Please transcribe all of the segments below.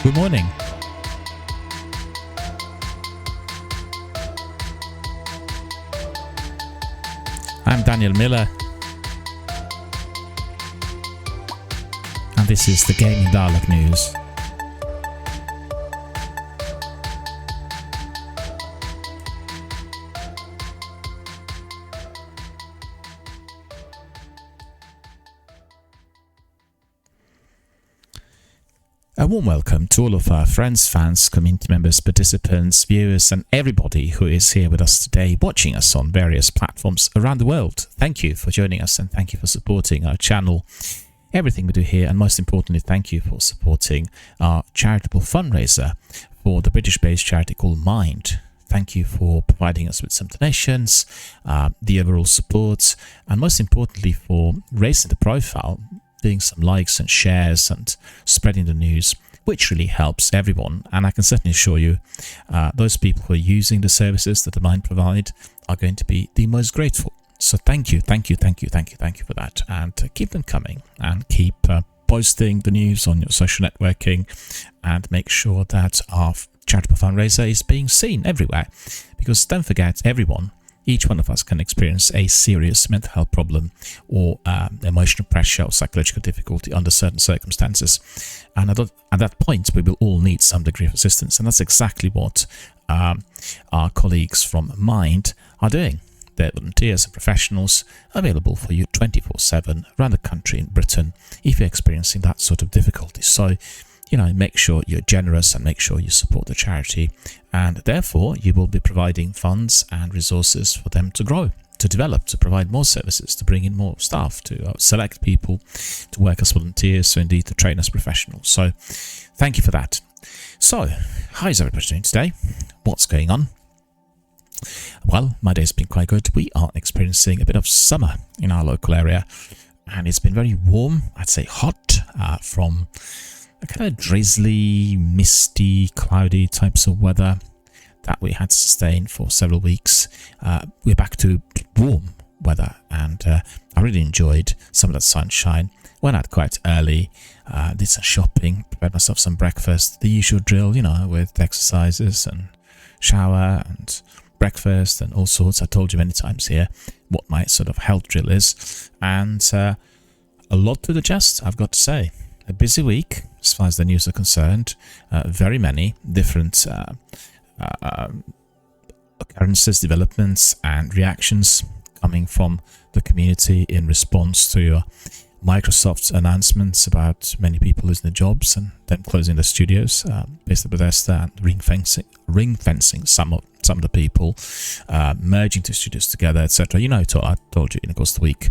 Good morning. I'm Daniel Miller, and this is the Gaming Dalek News. A warm welcome to all of our friends, fans, community members, participants, viewers, and everybody who is here with us today, watching us on various platforms around the world. Thank you for joining us, and thank you for supporting our channel, everything we do here, and most importantly, thank you for supporting our charitable fundraiser for the British-based charity called Mind. Thank you for providing us with some donations, the overall support, and most importantly for raising the profile, doing some likes and shares and spreading the news, which really helps everyone. And I can certainly assure you, those people who are using the services that the Mind provide are going to be the most grateful. So thank you for that, and keep them coming, and keep posting the news on your social networking, and make sure that our charitable fundraiser is being seen everywhere. Because don't forget, each one of us can experience a serious mental health problem or emotional pressure or psychological difficulty under certain circumstances. And at that point, we will all need some degree of assistance. And that's exactly what our colleagues from Mind are doing. They're volunteers and professionals available for you 24/7 around the country in Britain if you're experiencing that sort of difficulty. So, make sure you're generous and make sure you support the charity, and therefore you will be providing funds and resources for them to grow, to develop, to provide more services, to bring in more staff, to select people to work as volunteers, so indeed to train as professionals. So thank you for that. So how is everybody doing today? What's going on? Well, my day's been quite good. We are experiencing a bit of summer in our local area, and it's been very warm, I'd say hot, from a kind of drizzly, misty, cloudy types of weather that we had to sustain for several weeks. We're back to warm weather, and I really enjoyed some of that sunshine. Went out quite early, did some shopping, prepared myself some breakfast, the usual drill, with exercises and shower and breakfast and all sorts. I told you many times here what my sort of health drill is, and a lot to digest, I've got to say. A busy week as far as the news are concerned. Very many different occurrences, developments and reactions coming from the community in response to Microsoft's announcements about many people losing their jobs and them closing their studios based in Bethesda, and ring-fencing some of the people, merging two studios together, etc. I told you in the course of the week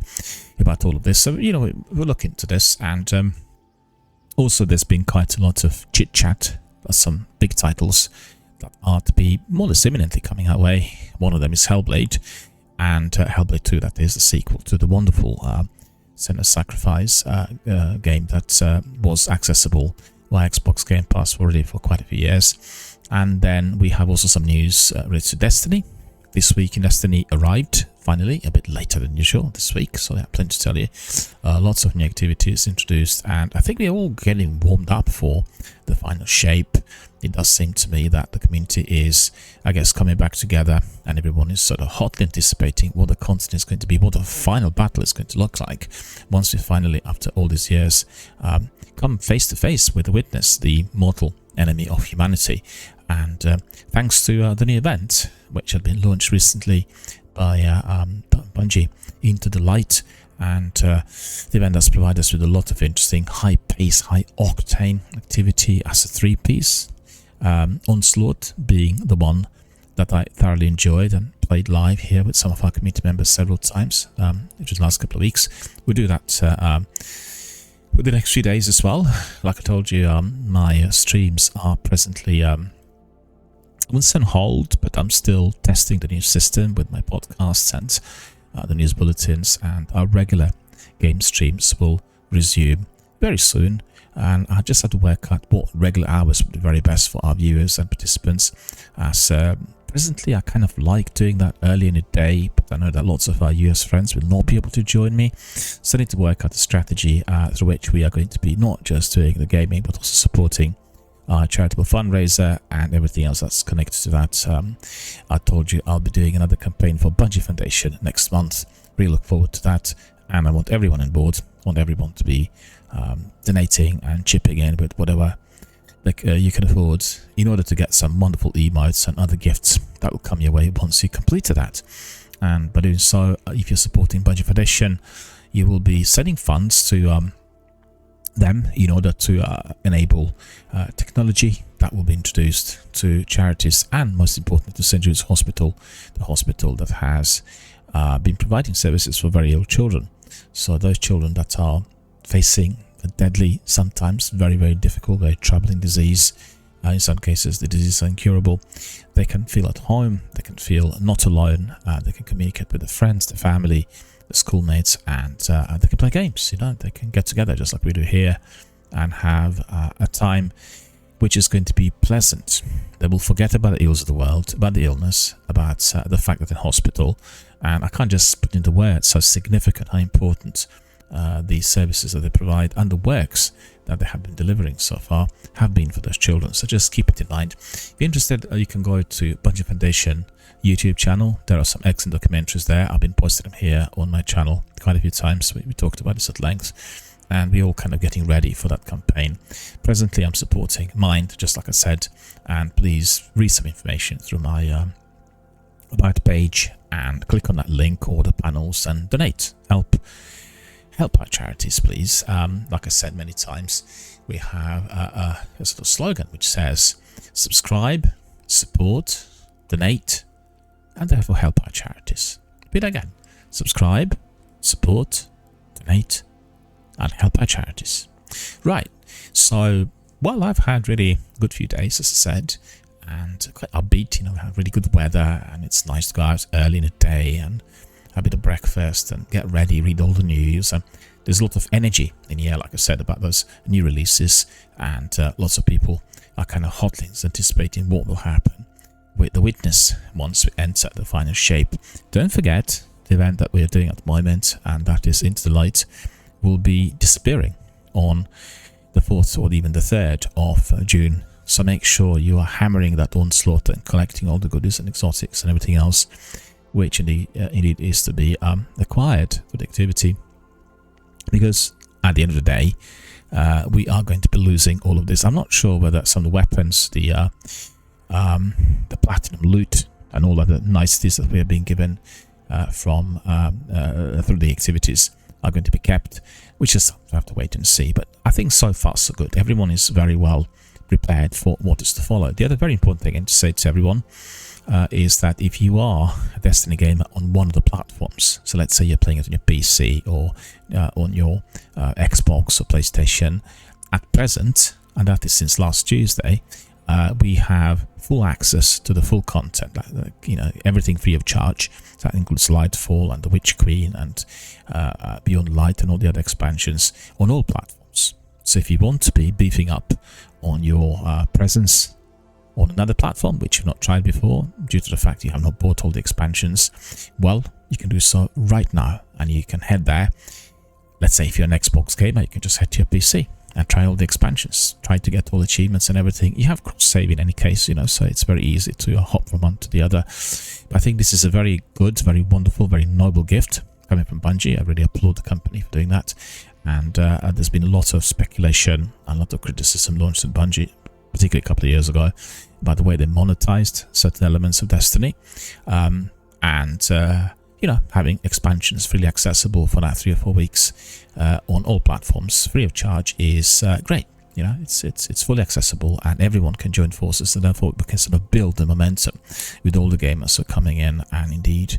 about all of this. So, we'll look into this, and also, there's been quite a lot of chit-chat about some big titles that are to be more or less imminently coming our way. One of them is Hellblade, and Hellblade 2, that is the sequel to the wonderful Senua's Sacrifice game that was accessible via Xbox Game Pass already for quite a few years. And then we have also some news related to Destiny. This week in Destiny arrived, finally, a bit later than usual this week, so I have plenty to tell you. Lots of new activities introduced, and I think we're all getting warmed up for the final shape. It does seem to me that the community is, coming back together, and everyone is sort of hotly anticipating what the content is going to be, what the final battle is going to look like, once we finally, after all these years, come face to face with the Witness, the mortal enemy of humanity. And thanks to the new event, which had been launched recently by Bungie, Into the Light, and the event has provided us with a lot of interesting high-pace, high-octane activity as a three-piece. Onslaught being the one that I thoroughly enjoyed and played live here with some of our community members several times, which was the last couple of weeks. We do that with the next few days as well. Like I told you, my streams are presently I wouldn't say on hold, but I'm still testing the new system with my podcasts and the news bulletins, and our regular game streams will resume very soon. And I just had to work out what regular hours would be very best for our viewers and participants, as presently I kind of like doing that early in the day, but I know that lots of our US friends will not be able to join me, so I need to work out a strategy through which we are going to be not just doing the gaming but also supporting our charitable fundraiser, and everything else that's connected to that. I told you I'll be doing another campaign for Bungie Foundation next month. Really look forward to that, and I want everyone on board. I want everyone to be donating and chipping in with whatever you can afford in order to get some wonderful emotes and other gifts that will come your way once you complete that. And by doing so, if you're supporting Bungie Foundation, you will be sending funds to them in order to enable technology that will be introduced to charities, and most importantly to St. Jude's Hospital, the hospital that has been providing services for very ill children. So those children that are facing a deadly, sometimes very, very difficult, very troubling disease, in some cases the disease is incurable, they can feel at home, they can feel not alone, they can communicate with their friends, their family, the schoolmates, and they can play games. They can get together just like we do here and have a time which is going to be pleasant. They will forget about the ills of the world, about the illness, about the fact that they're in hospital. And I can't just put into words how significant, how important the services that they provide and the works that they have been delivering so far have been for those children. So just keep it in mind. If you're interested, you can go to Bungie Foundation YouTube channel. There are some excellent documentaries there. I've been posting them here on my channel quite a few times. We talked about this at length, and we're all kind of getting ready for that campaign. Presently, I'm supporting Mind, just like I said, and please read some information through my about page and click on that link or the panels and donate. Help our charities, please. Like I said many times, we have a sort of slogan which says subscribe, support, donate, and therefore help our charities. Repeat again: subscribe, support, donate, and help our charities. Right, so I've had really good few days, as I said, and quite upbeat. We have really good weather, and it's nice to go out early in the day and have a bit of breakfast and get ready, read all the news. And there's a lot of energy in the air, like I said, about those new releases, and lots of people are kind of hotly anticipating what will happen with The Witness once we enter the final shape. Don't forget the event that we're doing at the moment, and that is Into the Light, will be disappearing on the 4th or even the 3rd of June. So make sure you are hammering that onslaught and collecting all the goodies and exotics and everything else which indeed is to be acquired for the activity, because at the end of the day we are going to be losing all of this. I'm not sure whether some of the weapons, the platinum loot and all other niceties that we are being given from through the activities are going to be kept, which is something we have to wait and see. But I think so far so good. Everyone is very well prepared for what is to follow. The other very important thing to say to everyone is that if you are a Destiny gamer on one of the platforms, so let's say you're playing it on your PC or on your Xbox or PlayStation, at present, and that is since last Tuesday, we have full access to the full content, everything free of charge. That includes Lightfall and the Witch Queen and Beyond Light and all the other expansions on all platforms. So if you want to be beefing up on your presence on another platform which you've not tried before, due to the fact you have not bought all the expansions, well, you can do so right now, and you can head there. Let's say if you're an Xbox gamer, you can just head to your PC and try all the expansions, try to get all the achievements and everything. You have cross-save in any case, so it's very easy to hop from one to the other. But I think this is a very good, very wonderful, very noble gift coming from Bungie. I really applaud the company for doing that. And there's been a lot of speculation and a lot of criticism launched at Bungie, particularly a couple of years ago, by the way they monetized certain elements of Destiny, having expansions freely accessible for that 3 or 4 weeks on all platforms free of charge is great. It's fully accessible and everyone can join forces, and therefore we can sort of build the momentum with all the gamers who are coming in and indeed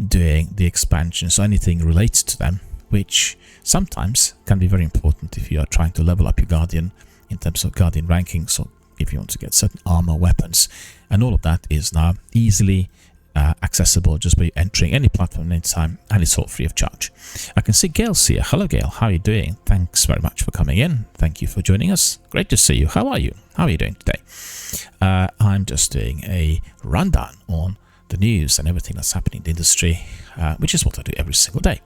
doing the expansions, so anything related to them, which sometimes can be very important if you are trying to level up your Guardian in terms of Guardian rankings, so if you want to get certain armor, weapons, and all of that is now easily accessible just by entering any platform anytime, and it's all free of charge. I can see Gail's here. Hello Gail, how are you doing? Thanks very much for coming in. Thank you for joining us. Great to see you. How are you? How are you doing today? I'm just doing a rundown on the news and everything that's happening in the industry, which is what I do every single day.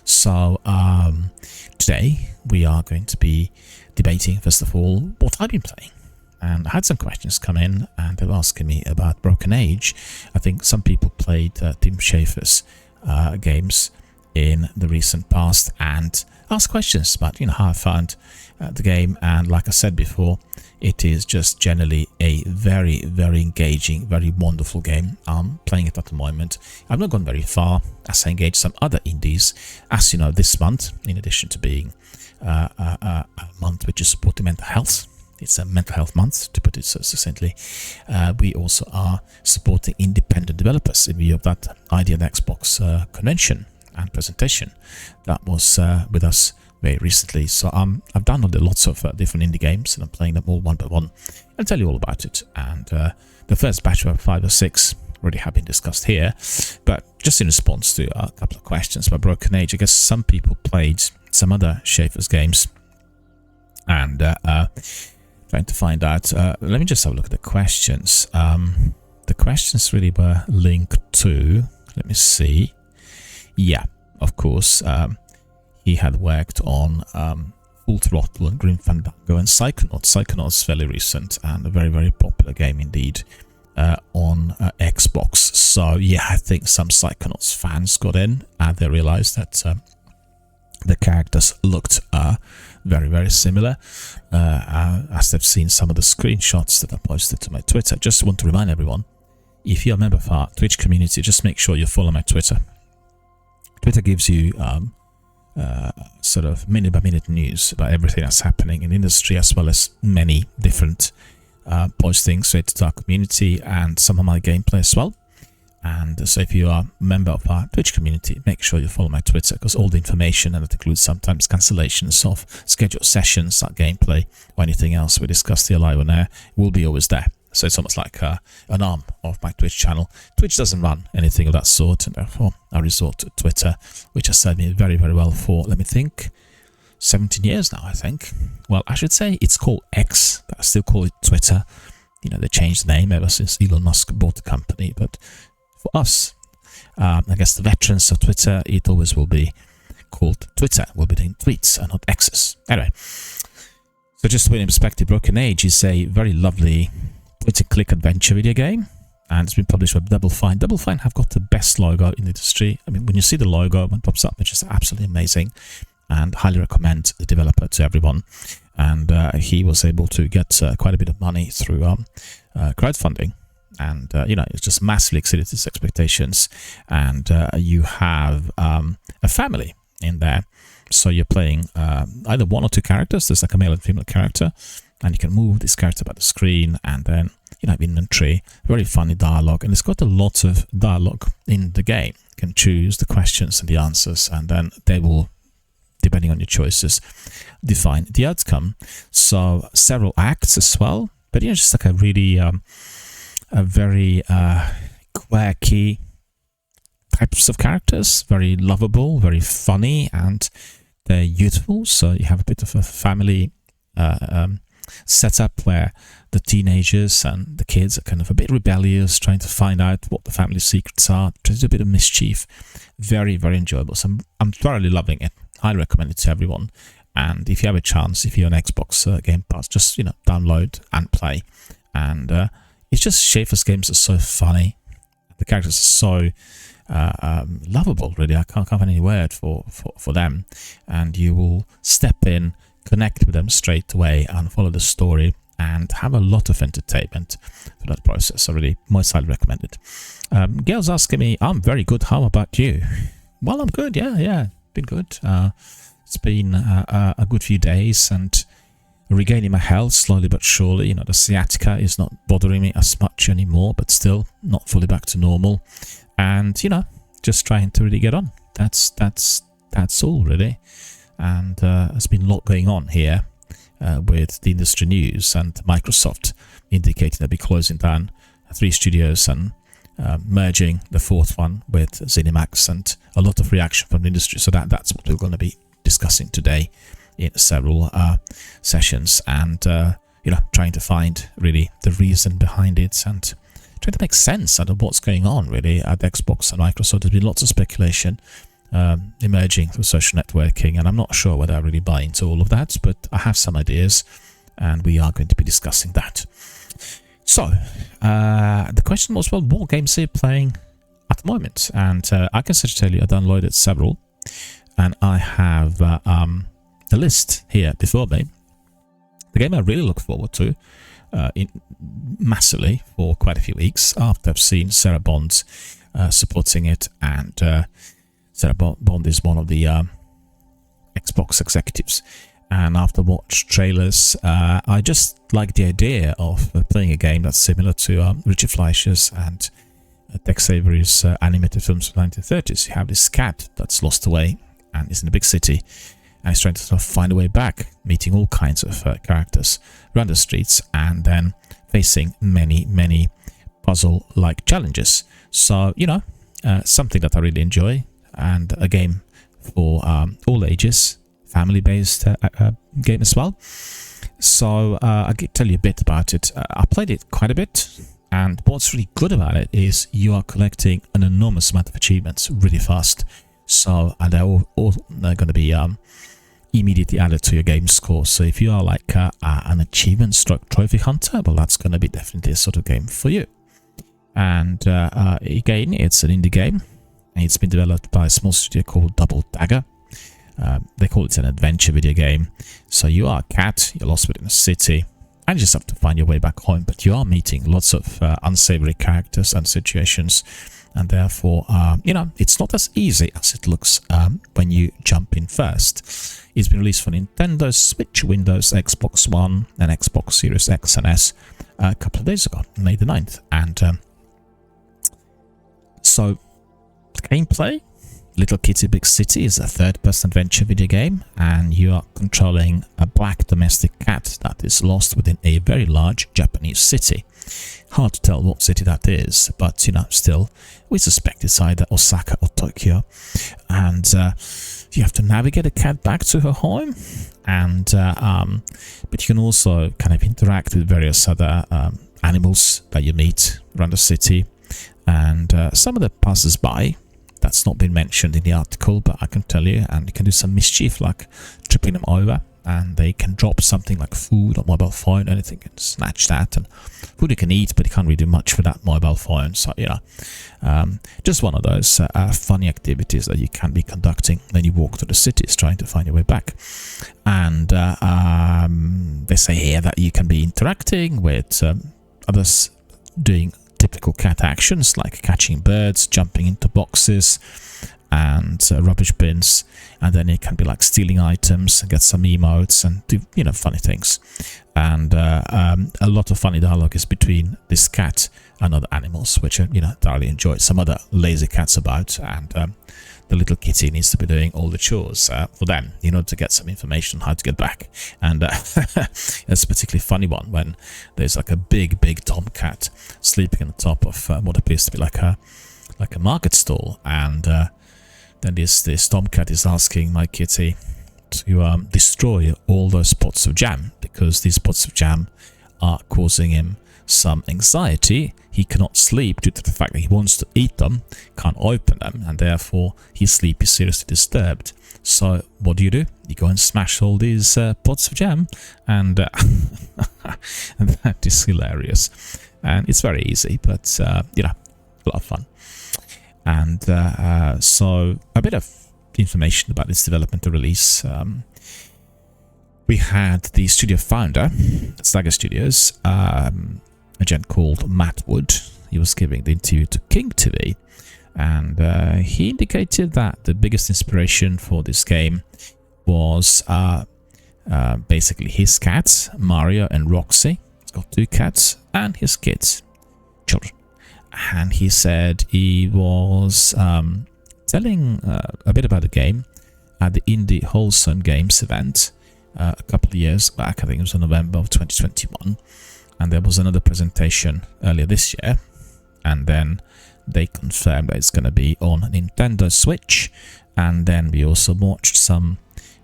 So today we are going to be debating, first of all, what I've been playing. And I had some questions come in, and they were asking me about Broken Age. I think some people played Tim Schafer's games in the recent past and asked questions about, how I found the game. And like I said before, it is just generally a very, very engaging, very wonderful game. I'm playing it at the moment. I've not gone very far as I engage some other indies. As you know, this month, in addition to being a month which is supporting mental health, it's a mental health month, to put it so succinctly. We also are supporting independent developers in view of that Idea and Xbox convention and presentation that was with us very recently. So I've downloaded lots of different indie games, and I'm playing them all one by one. I'll tell you all about it. And the first batch of 5 or 6 already have been discussed here. But just in response to a couple of questions about Broken Age, I guess some people played some other Schafer's games and trying to find out. Let me just have a look at the questions. The questions really were linked to, let me see. Yeah, of course, he had worked on Full Throttle and Grim Fandango and Psychonauts. Psychonauts fairly recent and a very, very popular game indeed on Xbox. So yeah, I think some Psychonauts fans got in and they realized that the characters looked very, very similar, as they've seen some of the screenshots that I posted to my Twitter. Just want to remind everyone, if you're a member of our Twitch community, just make sure you follow my Twitter. Twitter gives you sort of minute-by-minute news about everything that's happening in the industry, as well as many different postings related to our community and some of my gameplay as well. And so if you are a member of our Twitch community, make sure you follow my Twitter, because all the information, and that includes sometimes cancellations of scheduled sessions, like gameplay or anything else we discussed here live on air, will be always there. So it's almost like an arm of my Twitch channel. Twitch doesn't run anything of that sort, and therefore I resort to Twitter, which has served me very, very well for, let me think, 17 years now, I think. Well, I should say it's called X, but I still call it Twitter. They changed the name ever since Elon Musk bought the company, but for us, I guess the veterans of Twitter, it always will be called Twitter. We'll be doing tweets and not X's. Anyway, so just to put in perspective, Broken Age is a very lovely point-and-click adventure video game, and it's been published by Double Fine. Double Fine have got the best logo in the industry. I mean, when you see the logo when it pops up, it's just absolutely amazing, and highly recommend the developer to everyone. And he was able to get quite a bit of money through crowdfunding. And, it's just massively exceeded his expectations. And you have a family in there. So you're playing either one or two characters. There's like a male and female character. And you can move this character about the screen. And then, inventory, very funny dialogue. And it's got a lot of dialogue in the game. You can choose the questions and the answers. And then they will, depending on your choices, define the outcome. So several acts as well. But, just like a really... a very quirky types of characters, very lovable, very funny, and they're youthful. So you have a bit of a family setup where the teenagers and the kids are kind of a bit rebellious, trying to find out what the family secrets are, trying to do a bit of mischief. Very, very enjoyable. So I'm thoroughly loving it. Highly recommend it to everyone. And if you have a chance, if you're on Xbox Game Pass, just download and play. And it's just Schafer's games are so funny. The characters are so lovable, really. I can't find any word for them. And you will step in, connect with them straight away, and follow the story, and have a lot of entertainment for that process. So really, most highly recommended. Gail's asking me, I'm very good. How about you? Well, I'm good. Yeah. Been good. It's been a good few days, and regaining my health slowly but surely. The sciatica is not bothering me as much anymore, but still not fully back to normal. And just trying to really get on. That's all really. And there's been a lot going on here with the industry news, and Microsoft indicating they'll be closing down 3 studios and merging the 4th one with ZeniMax, and a lot of reaction from the industry. So that's what we're going to be discussing today in several sessions, and trying to find really the reason behind it, and trying to make sense out of what's going on really at Xbox and Microsoft. There's been lots of speculation emerging through social networking, and I'm not sure whether I really buy into all of that, but I have some ideas, and we are going to be discussing that. So, the question was, well, what games are you playing at the moment? And I can tell you I downloaded several, and I have a list here before me. The game I really look forward to massively for quite a few weeks after I've seen Sarah Bond supporting it, and Sarah Bond is one of the Xbox executives, and after watched trailers, I just like the idea of playing a game that's similar to Richard Fleischer's and Tex Avery's animated films from the 1930s. You have this cat that's lost away and is in a big city, and he's trying to sort of find a way back, meeting all kinds of characters around the streets, and then facing many puzzle-like challenges. So, you know, something that I really enjoy, and a game for all ages, family-based game as well. So I'll tell you a bit about it. I played it quite a bit, and what's really good about it is you are collecting an enormous amount of achievements really fast. So, and they're all going to be immediately added to your game score. So if you are like an achievement stroke trophy hunter, well, that's going to be definitely a sort of game for you. And again, it's an indie game. It's been developed by a small studio called Double Dagger. They call it an adventure video game. So you are a cat, you're lost within a city, and you just have to find your way back home. But you are meeting lots of unsavory characters and situations, and therefore, you know, it's not as easy as it looks when you jump in first. It's been released for Nintendo Switch, Windows, Xbox One, and Xbox Series X and S a couple of days ago, May the 9th. And so, gameplay, Little Kitty Big City is a third-person adventure video game, and you are controlling a black domestic cat that is lost within a very large Japanese city. Hard to tell what city that is, but, you know, still, we suspect it's either Osaka or Tokyo. And you have to navigate a cat back to her home, and but you can also kind of interact with various other animals that you meet around the city, and some of the passers-by. That's not been mentioned in the article, but I can tell you, and you can do some mischief like tripping them over, and they can drop something like food or mobile phone, anything, and snatch that, and food you can eat, but you can't really do much for that mobile phone. So, you know, just one of those funny activities that you can be conducting when you walk through the cities trying to find your way back. And they say here that you can be interacting with others doing typical cat actions like catching birds, jumping into boxes and rubbish bins, and then it can be like stealing items and get some emotes and do, you know, funny things. And a lot of funny dialogue is between this cat and other animals, which are, you know, thoroughly enjoyed. Some other lazy cats about, and the little kitty needs to be doing all the chores for them in order to get some information on how to get back. And it's a particularly funny one when there's like a big tomcat sleeping on the top of what appears to be like a market stall, and then this tomcat is asking my kitty to destroy all those pots of jam, because these pots of jam are causing him some anxiety. He cannot sleep due to the fact that he wants to eat them, can't open them, and therefore his sleep is seriously disturbed. So what do? You go and smash all these pots of jam, and, and that is hilarious. And it's very easy, but you know, a lot of fun. And so a bit of information about this development and release. We had the studio founder at Stagger Studios, a gent called Matt Wood. He was giving the interview to King TV, and he indicated that the biggest inspiration for this game was basically his cats, Mario and Roxy. He's got 2 cats, and his kids, children. And he said he was telling a bit about the game at the Indie Wholesome Games event a couple of years back. I think it was in November of 2021, and there was another presentation earlier this year, and then they confirmed that it's going to be on Nintendo Switch. And then we also watched some,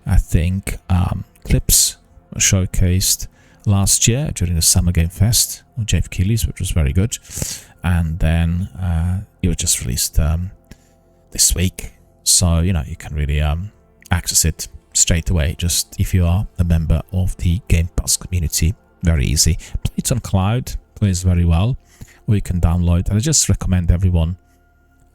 I think, clips showcased last year during the Summer Game Fest on Jeff Keighley's, which was very good. And then it was just released this week. So, you know, you can really access it straight away, just if you are a member of the Game Pass community. Very easy. Play it on cloud, plays very well, or you can download. And I just recommend everyone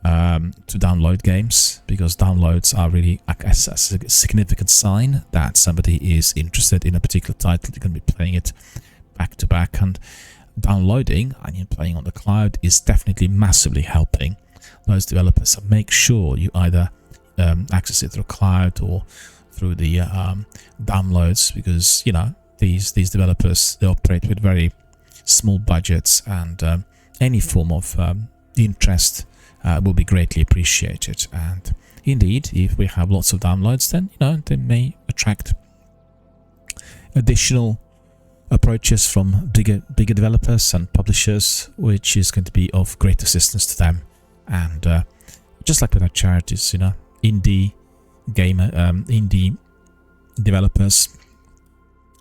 to download games, because downloads are really a significant sign that somebody is interested in a particular title. You're going to be playing it back to back, and downloading and you're playing on the cloud is definitely massively helping those developers. So make sure you either access it through cloud or through the downloads, because you know these developers, they operate with very small budgets, and any form of interest will be greatly appreciated. And indeed, if we have lots of downloads, then you know they may attract additional approaches from bigger developers and publishers, which is going to be of great assistance to them. And just like with our charities, you know, indie developers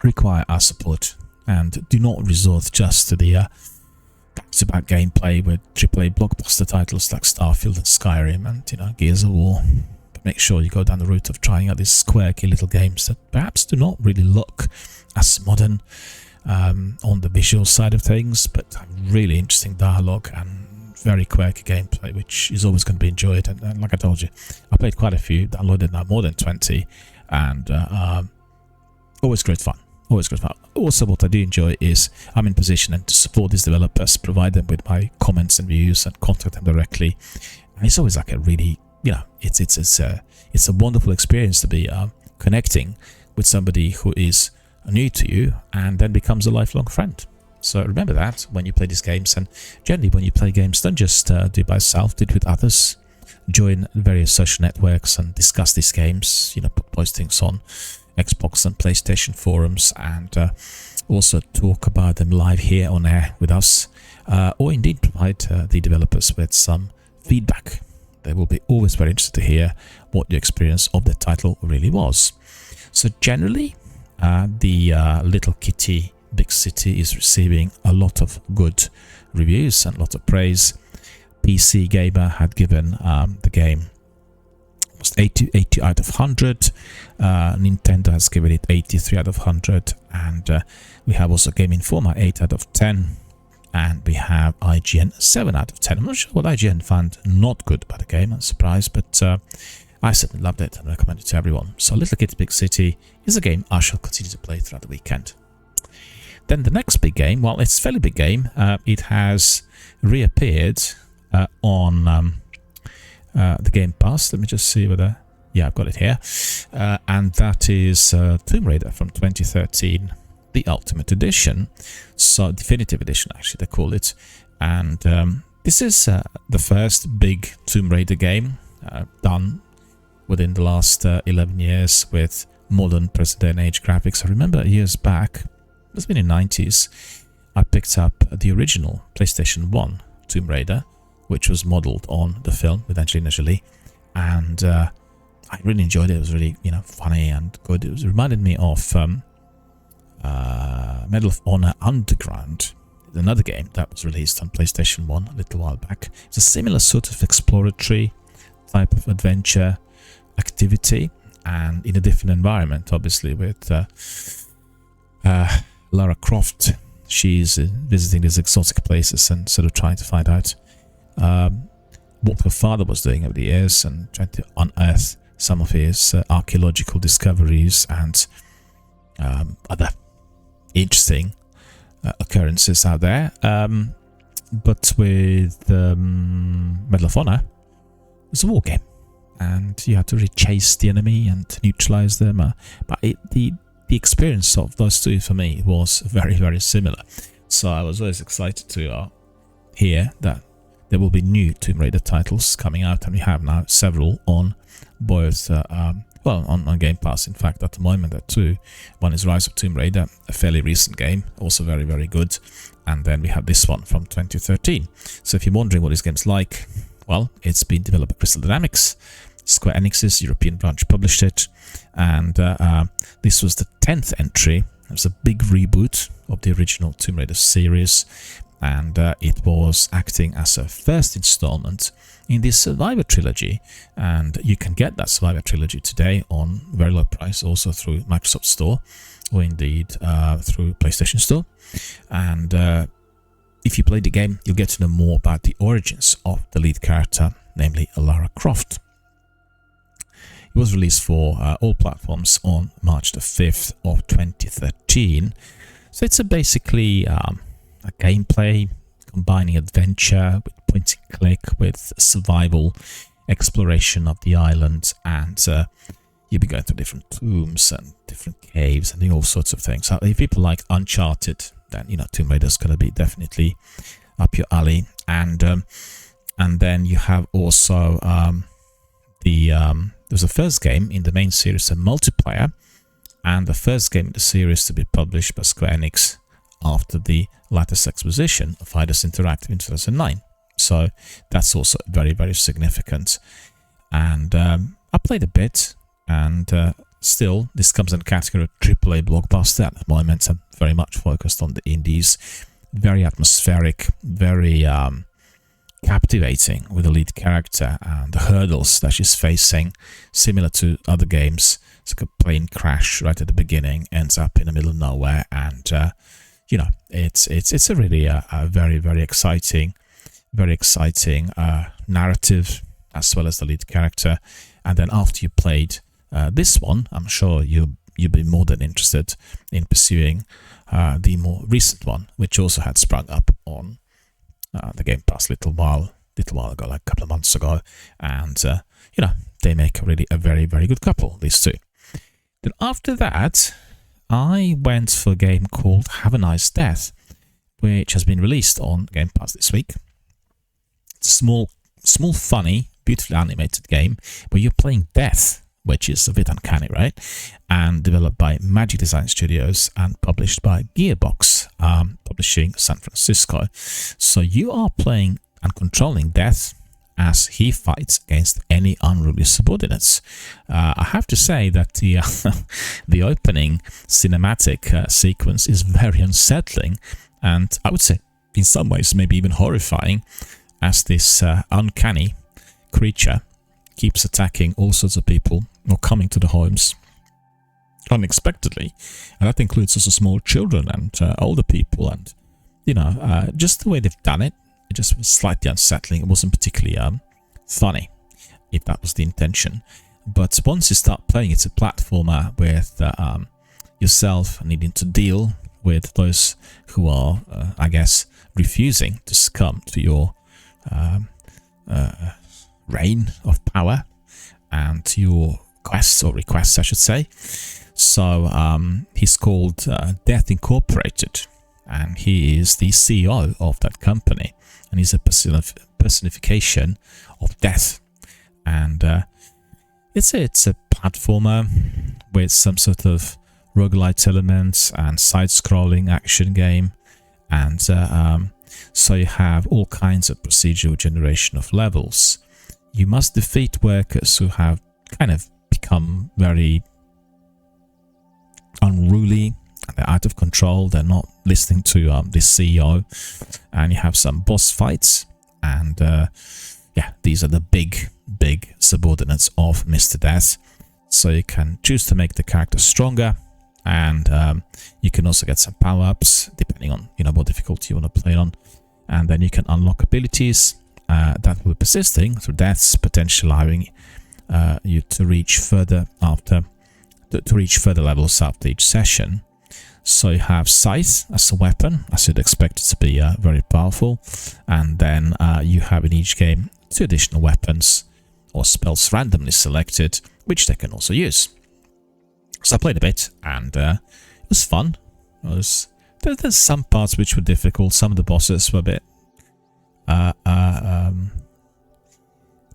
require our support, and do not resort just to the back-to-back gameplay with AAA blockbuster titles like Starfield and Skyrim and, you know, Gears of War. But make sure you go down the route of trying out these quirky little games that perhaps do not really look as modern on the visual side of things, but have really interesting dialogue and very quirky gameplay, which is always going to be enjoyed. And like I told you, I played quite a few, downloaded now more than 20, and always great fun. Always great fun. Also, what I do enjoy is I'm in position to support these developers, provide them with my comments and views, and contact them directly. And it's always like a really, you know, it's a wonderful experience to be connecting with somebody who is new to you and then becomes a lifelong friend. So remember that when you play these games, and generally when you play games, don't just do it by yourself, do it with others. Join various social networks and discuss these games, you know, put postings on Xbox and PlayStation forums, and also talk about them live here on air with us, or indeed provide the developers with some feedback. They will be always very interested to hear what the experience of the title really was. So generally, the Little Kitty Big City is receiving a lot of good reviews and a lot of praise. PC Gamer had given the game almost 80 out of 100. Nintendo has given it 83 out of 100, and we have also Game Informer 8 out of 10, and we have IGN 7 out of 10. I'm not sure what IGN found not good about the game. I'm surprised, but I certainly loved it and recommend it to everyone. So Little Kitty Big City is a game I shall continue to play throughout the weekend. Then the next big game, well, it's a fairly big game. It has reappeared on the Game Pass. Let me just see whether... Yeah, I've got it here. And that is Tomb Raider from 2013, the Ultimate Edition. So, Definitive Edition, actually, they call it. And this is the first big Tomb Raider game done within the last 11 years with modern present-day age graphics. I remember years back, it must have been in the 90s, I picked up the original PlayStation 1 Tomb Raider, which was modelled on the film with Angelina Jolie, and I really enjoyed it. It was really, you know, funny and good. It reminded me of Medal of Honor Underground, another game that was released on PlayStation 1 a little while back. It's a similar sort of exploratory type of adventure activity, and in a different environment, obviously, with Lara Croft. She's visiting these exotic places and sort of trying to find out what her father was doing over the years, and trying to unearth some of his archaeological discoveries and other interesting occurrences out there. But with Medal of Honor, it's a war game, and you have to really chase the enemy and neutralize them. But the experience of those two for me was very, very similar. So I was always excited to hear that there will be new Tomb Raider titles coming out, and we have now several on both, on Game Pass. In fact, at the moment, there are two. One is Rise of Tomb Raider, a fairly recent game, also very, very good. And then we have this one from 2013. So if you're wondering what this game's like, well, it's been developed by Crystal Dynamics. Square Enix's European branch published it, and this was the 10th entry It was a big reboot of the original Tomb Raider series, and it was acting as a first installment in the Survivor trilogy, and you can get that Survivor trilogy today on very low price, also through Microsoft Store, or indeed through PlayStation Store. And if you play the game, you'll get to know more about the origins of the lead character, namely Lara Croft. It was released for all platforms on March the 5th of 2013. So it's basically a gameplay combining adventure with point and click, with survival, exploration of the island, and you'll be going to different tombs and different caves and doing all sorts of things. So if people like Uncharted, then Tomb Raider is going to be definitely up your alley. And then you have also there's a first game in the main series, a multiplayer, and the first game in the series to be published by Square Enix after the latest acquisition of Eidos Interactive in 2009. So that's also very, very significant. And I played a bit, and still, this comes in the category of AAA blockbuster. At the moment, I'm very much focused on the indies. Very atmospheric, very captivating with the lead character and the hurdles that she's facing, similar to other games. It's like a plane crash right at the beginning, ends up in the middle of nowhere, and it's a really a very, very exciting narrative, as well as the lead character. And then after you played this one, I'm sure you'll be more than interested in pursuing the more recent one, which also had sprung up on the Game Pass little while ago, like a couple of months ago, and they make really a very, very good couple, these two. Then after that, I went for a game called Have a Nice Death, which has been released on Game Pass this week. It's a small, funny, beautifully animated game where you're playing death, which is a bit uncanny, right? And developed by Magic Design Studios and published by Gearbox, publishing San Francisco. So you are playing and controlling Death as he fights against any unruly subordinates. I have to say that the opening cinematic sequence is very unsettling, and I would say in some ways maybe even horrifying, as this uncanny creature keeps attacking all sorts of people or coming to the homes unexpectedly, and that includes also small children and older people. And just the way they've done it just was slightly unsettling. It wasn't particularly funny, if that was the intention. But once you start playing, it's a platformer with yourself needing to deal with those who are, I guess, refusing to succumb to your reign of power and to your quests, or requests I should say. So he's called Death Incorporated, and he is the CEO of that company, and he's a personification of death. And it's a platformer with some sort of roguelite elements and side-scrolling action game, and so you have all kinds of procedural generation of levels. You must defeat workers who have kind of become very unruly, and they're out of control. They're not listening to this CEO, and you have some boss fights, and these are the big subordinates of Mr. Death. So you can choose to make the character stronger, and you can also get some power-ups depending on what difficulty you want to play on, and then you can unlock abilities that will be persisting through deaths, potentially allowing you to reach further levels after each session. So you have Scythe as a weapon, as you'd expect it to be very powerful, and then you have in each game 2 additional weapons or spells randomly selected, which they can also use. So I played a bit, and it was fun. There's some parts which were difficult. Some of the bosses were a bit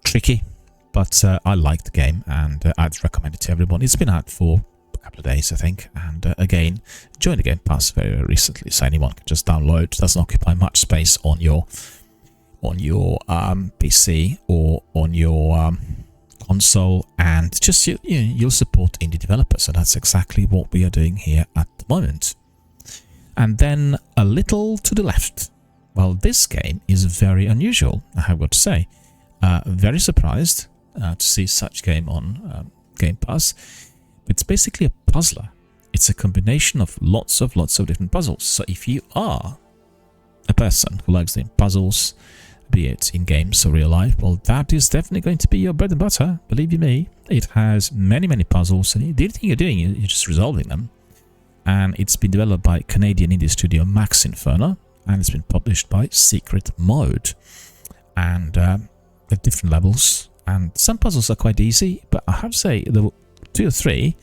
tricky, but I liked the game, and I'd recommend it to everyone. It's been out for a couple of days, I think, and again, joined the Game Pass very, very recently, so anyone can just download. It doesn't occupy much space on your PC or on your console, and just you'll support indie developers, and that's exactly what we are doing here at the the moment. And then a little to the left. Well, this game is very unusual, I have got to say. Very surprised to see such game on Game Pass. It's basically a puzzler. It's a combination of lots of different puzzles. So if you are a person who likes doing puzzles, be it in games or real life, well, that is definitely going to be your bread and butter. Believe you me, it has many puzzles, and the only thing you're doing is you're just resolving them. And it's been developed by Canadian indie studio Max Inferno, and it's been published by Secret Mode. And at different levels, and some puzzles are quite easy, but I have to say there were 2 or 3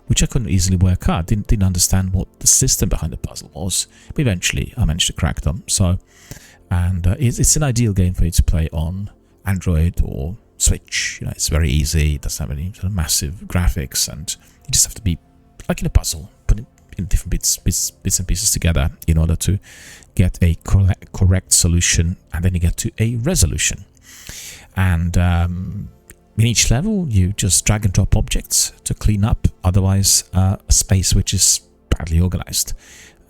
which I couldn't easily work out. Didn't understand what the system behind the puzzle was, but eventually I managed to crack them. So, and it's an ideal game for you to play on Android or Switch. You know, it's very easy. It doesn't have any sort of massive graphics, and you just have to be like in a puzzle, put in different bits and pieces together in order to get a correct solution, and then you get to a resolution. And in each level, you just drag and drop objects to clean up, otherwise a space which is badly organized.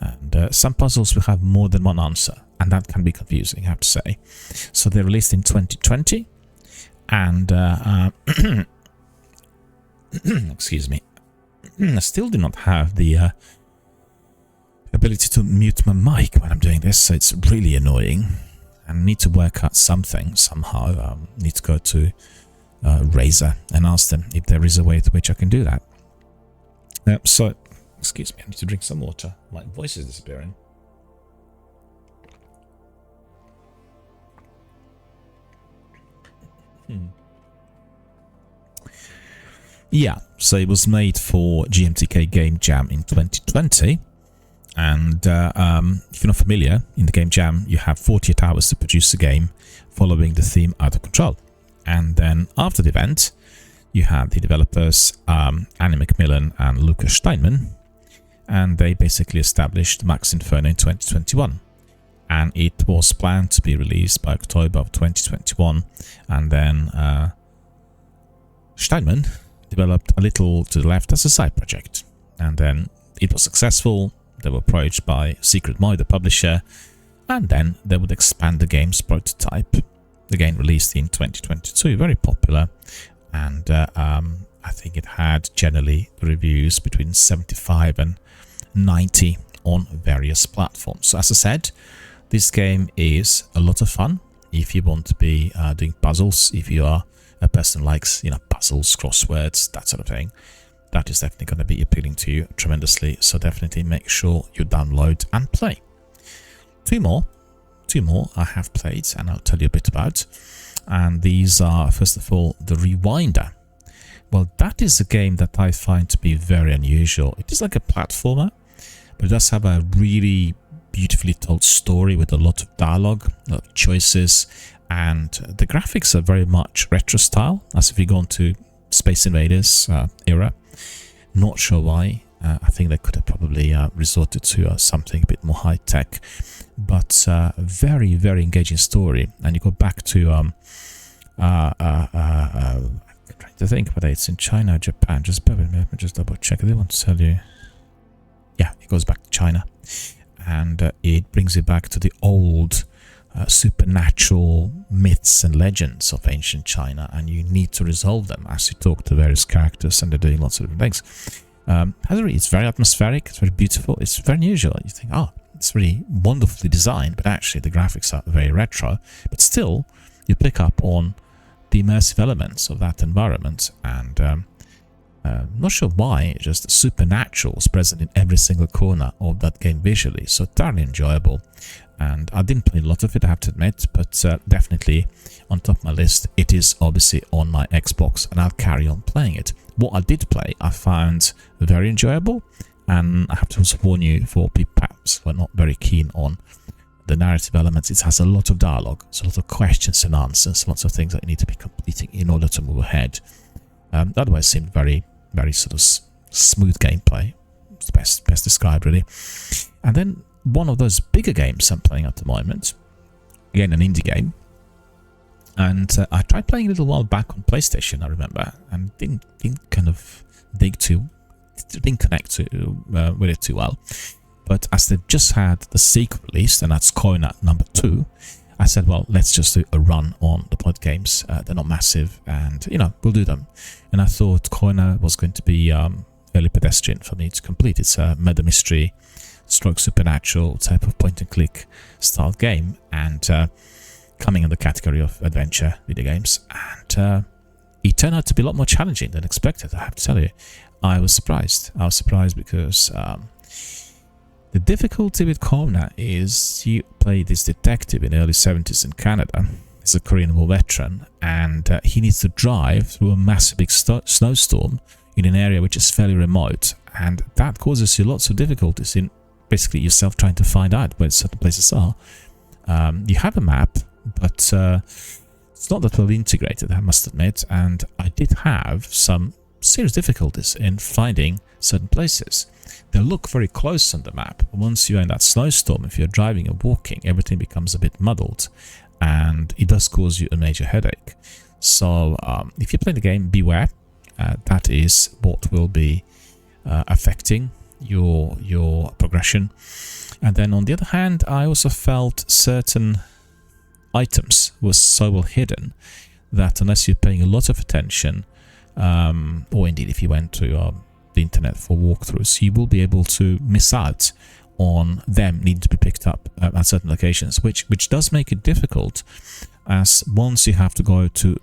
And some puzzles will have more than one answer, and that can be confusing, I have to say. So they released in 2020, and excuse me, I still do not have the ability to mute my mic when I'm doing this, so it's really annoying. I need to work out something somehow. Need to go to Razer and ask them if there is a way to which I can do that. So, excuse me, I need to drink some water. My voice is disappearing. Yeah, so it was made for GMTK Game Jam in 2020. And if you're not familiar, in the Game Jam, you have 48 hours to produce a game following the theme Out of Control. And then after the event, you had the developers Annie McMillan and Lucas Steinman, and they basically established Max Inferno in 2021. And it was planned to be released by October of 2021. And then Steinman developed a little to the left as a side project. And then it was successful. They were approached by Secret Mode, the publisher, and then they would expand the game's prototype. The game released in 2022, very popular, and I think it had generally reviews between 75 and 90 on various platforms. So as I said, this game is a lot of fun if you want to be doing puzzles, if you are a person who likes, you know, puzzles, crosswords, that sort of thing. That is definitely going to be appealing to you tremendously, so definitely make sure you download and play. Two more I have played, and I'll tell you a bit about. And these are, first of all, the Rewinder. Well, that is a game that I find to be very unusual. It is like a platformer, but it does have a really beautifully told story with a lot of dialogue, a lot of choices, and the graphics are very much retro style, as if you go into Space Invaders era. Not sure why. I think they could have probably resorted to something a bit more high-tech, but very, very engaging story. And you go back to I'm trying to think whether it's in China or Japan. Just bear with me, let me just double check. I want to tell you. Yeah, it goes back to China, and it brings you back to the old supernatural myths and legends of ancient China, and you need to resolve them as you talk to various characters, and they're doing lots of different things. It's very atmospheric, it's very beautiful, it's very unusual. You think, oh, it's really wonderfully designed, but actually the graphics are very retro, but still you pick up on the immersive elements of that environment. And not sure why, just supernatural is present in every single corner of that game visually, so thoroughly enjoyable. And I didn't play a lot of it, I have to admit, but definitely on top of my list. It is obviously on my Xbox, and I'll carry on playing it. What I did play, I found very enjoyable, and I have to also warn you, for people perhaps who are not very keen on the narrative elements, it has a lot of dialogue, so a lot of questions and answers, lots of things that you need to be completing in order to move ahead. Otherwise, it seemed very, very sort of smooth gameplay. It's best described, really. And then one of those bigger games I'm playing at the moment, again an indie game, and I tried playing a little while back on PlayStation, I remember, and didn't kind of dig too didn't connect with it too well. But as they just had the sequel released, and that's Koina number 2, I said, well, let's just do a run on the pod games. They're not massive, and we'll do them. And I thought Koina was going to be fairly pedestrian for me to complete. It's a murder mystery stroke supernatural type of point and click style game, and coming in the category of adventure video games. And it turned out to be a lot more challenging than expected, I have to tell you. I was surprised. Because the difficulty with Koina is you play this detective in the early 70s in Canada. He's a Korean War veteran, and he needs to drive through a massive big snowstorm in an area which is fairly remote, and that causes you lots of difficulties in basically yourself trying to find out where certain places are. You have a map, but it's not that well integrated, I must admit, and I did have some serious difficulties in finding certain places. They look very close on the map. Once you're in that snowstorm, if you're driving or walking, everything becomes a bit muddled, and it does cause you a major headache. So if you're playing the game, beware. That is what will be affecting your progression. And then on the other hand, I also felt certain items were so well hidden that unless you're paying a lot of attention, or indeed if you went to the internet for walkthroughs, you will be able to miss out on them needing to be picked up at certain locations, which does make it difficult, as once you have to go to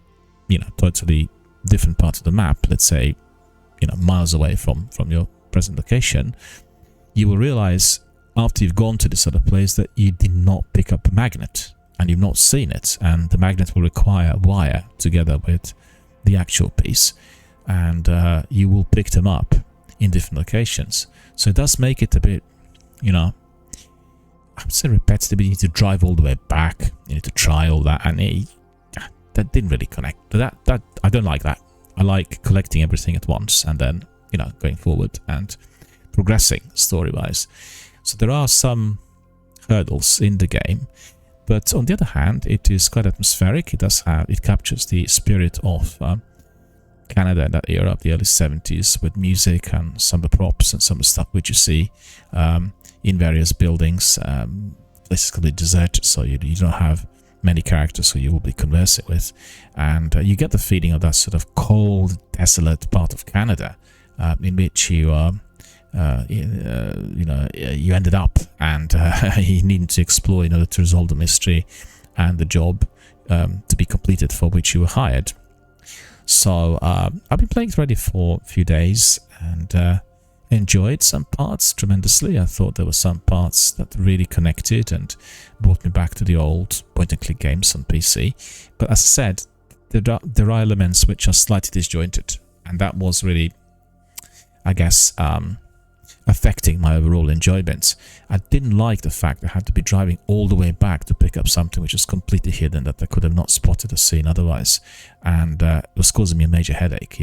totally different part of the map, let's say miles away from your present location, you will realize after you've gone to this other place that you did not pick up a magnet and you've not seen it, and the magnet will require a wire together with the actual piece, and you will pick them up in different locations. So it does make it a bit, I would say repetitive. You need to drive all the way back, you need to try all that, and that didn't really connect. That I don't like that. I like collecting everything at once and then going forward and progressing story-wise. So there are some hurdles in the game, but on the other hand, it is quite atmospheric. It captures the spirit of Canada in that era of the early 70s, with music and some of the props and some of the stuff which you see in various buildings. Places can be deserted, so you don't have many characters who you will be conversing with, and you get the feeling of that sort of cold, desolate part of Canada in which you ended up, and you needed to explore in order to resolve the mystery and the job to be completed for which you were hired. So I've been playing it already for a few days, and enjoyed some parts tremendously. I thought there were some parts that really connected and brought me back to the old point-and-click games on PC. But as I said, there are elements which are slightly disjointed, and that was really, I guess, affecting my overall enjoyment. I didn't like the fact that I had to be driving all the way back to pick up something which was completely hidden that I could have not spotted or seen otherwise, and it was causing me a major headache,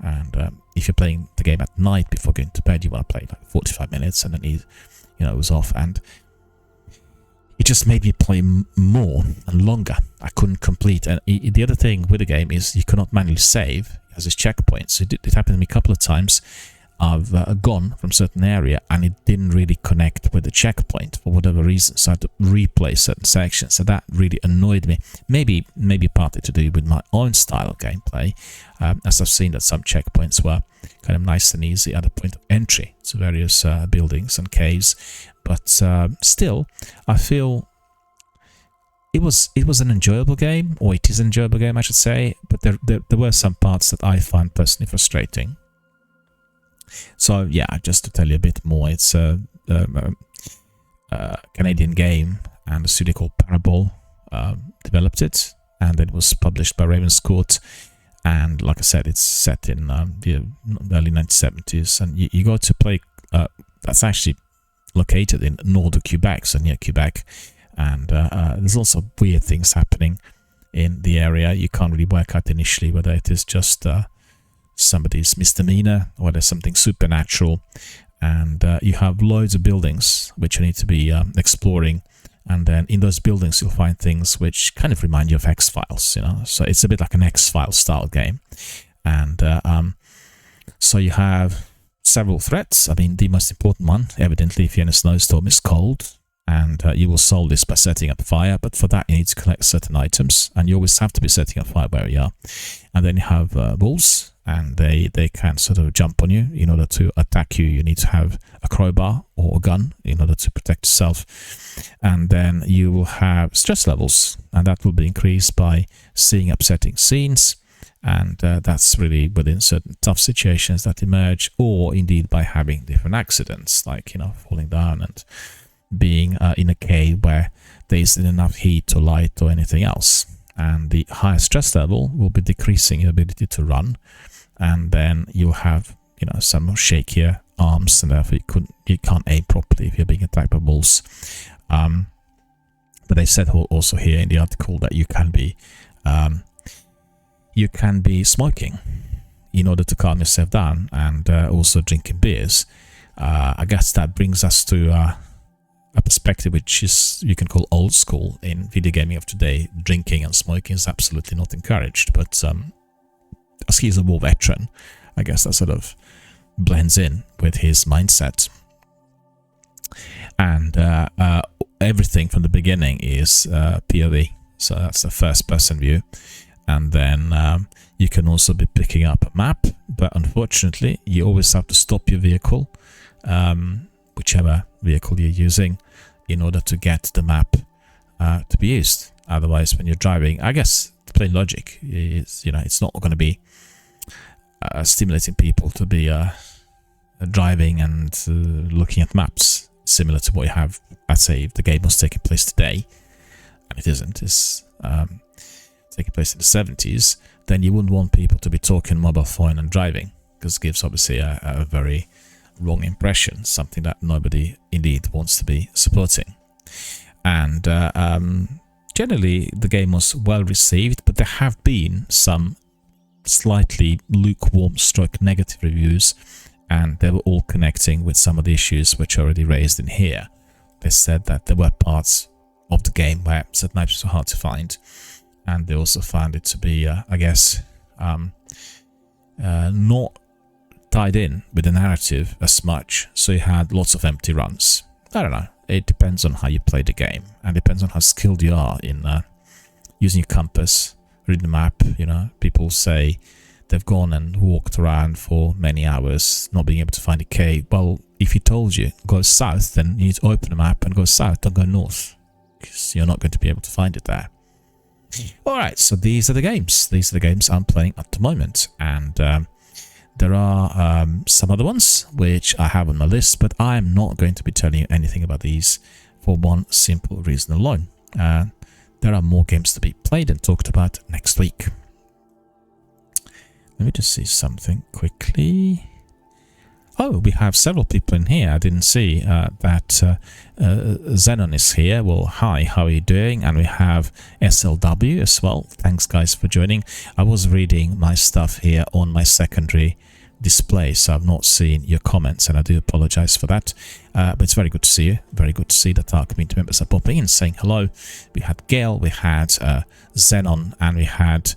and if you're playing the game at night before going to bed, you want to play like 45 minutes and then it was off, and it just made me play more and longer. I couldn't complete, and the other thing with the game is you cannot manually save. It has its checkpoints. It happened to me a couple of times. I've gone from a certain area and it didn't really connect with the checkpoint for whatever reason, so I had to replay certain sections. So that really annoyed me. Maybe partly to do with my own style of gameplay, as I've seen that some checkpoints were kind of nice and easy at the point of entry to various buildings and caves. But still, I feel it was an enjoyable game, or it is an enjoyable game, I should say. But there were some parts that I found personally frustrating. So yeah, just to tell you a bit more, it's a Canadian game, and a studio called Parabol developed it, and it was published by Ravenscourt. And like I said, it's set in the early 1970s, and you go to play. That's actually located in northern Quebec, so near Quebec, and there's also weird things happening in the area. You can't really work out initially whether it is just somebody's misdemeanor or there's something supernatural, and you have loads of buildings which you need to be exploring, and then in those buildings you'll find things which kind of remind you of X-Files, so it's a bit like an X-Files style game. And so you have several threats. I mean, the most important one, evidently, if you're in a snowstorm, is cold. And you will solve this by setting up fire, but for that you need to collect certain items, and you always have to be setting up fire where you are. And then you have wolves, and they can sort of jump on you. In order to attack you, you need to have a crowbar or a gun in order to protect yourself. And then you will have stress levels, and that will be increased by seeing upsetting scenes, and that's really within certain tough situations that emerge, or indeed by having different accidents, like falling down and being in a cave where there isn't enough heat or light or anything else. And the higher stress level will be decreasing your ability to run, and then you'll have some shakier arms, and therefore you can't aim properly if you're being attacked by wolves. But they said also here in the article that you can be smoking in order to calm yourself down, and also drinking beers. I guess that brings us to a perspective which is, you can call old school in video gaming of today. Drinking and smoking is absolutely not encouraged, but as he's a war veteran, I guess that sort of blends in with his mindset. And everything from the beginning is POV, so that's the first person view. And then you can also be picking up a map, but unfortunately you always have to stop your vehicle, whichever vehicle you're using, in order to get the map to be used. Otherwise, when you're driving, I guess the plain logic is, it's not going to be stimulating people to be driving and looking at maps, similar to what you have, let's say, if the game was taking place today, and it isn't, it's taking place in the 70s, then you wouldn't want people to be talking mobile phone and driving, because it gives obviously a very wrong impression, something that nobody indeed wants to be supporting. And generally the game was well received, but there have been some slightly lukewarm stroke negative reviews, and they were all connecting with some of the issues which are already raised in here. They said that there were parts of the game where certain items were hard to find, and they also found it to be I guess not tied in with the narrative as much, so you had lots of empty runs. I don't know, it depends on how you play the game, and depends on how skilled you are in using your compass, reading the map. People say they've gone and walked around for many hours not being able to find a cave. Well, if he told you go south, then you need to open the map and go south, don't go north, because you're not going to be able to find it there. Alright, so these are the games I'm playing at the moment, and there are some other ones which I have on my list, but I'm not going to be telling you anything about these for one simple reason alone. There are more games to be played and talked about next week. Let me just see something quickly. Oh, we have several people in here. I didn't see that Xenon is here. Well, hi, how are you doing? And we have SLW as well. Thanks, guys, for joining. I was reading my stuff here on my secondary display, so I've not seen your comments, and I do apologize for that. But it's very good to see you. Very good to see that our community members are popping in, saying hello. We had Gail, we had Xenon, and we had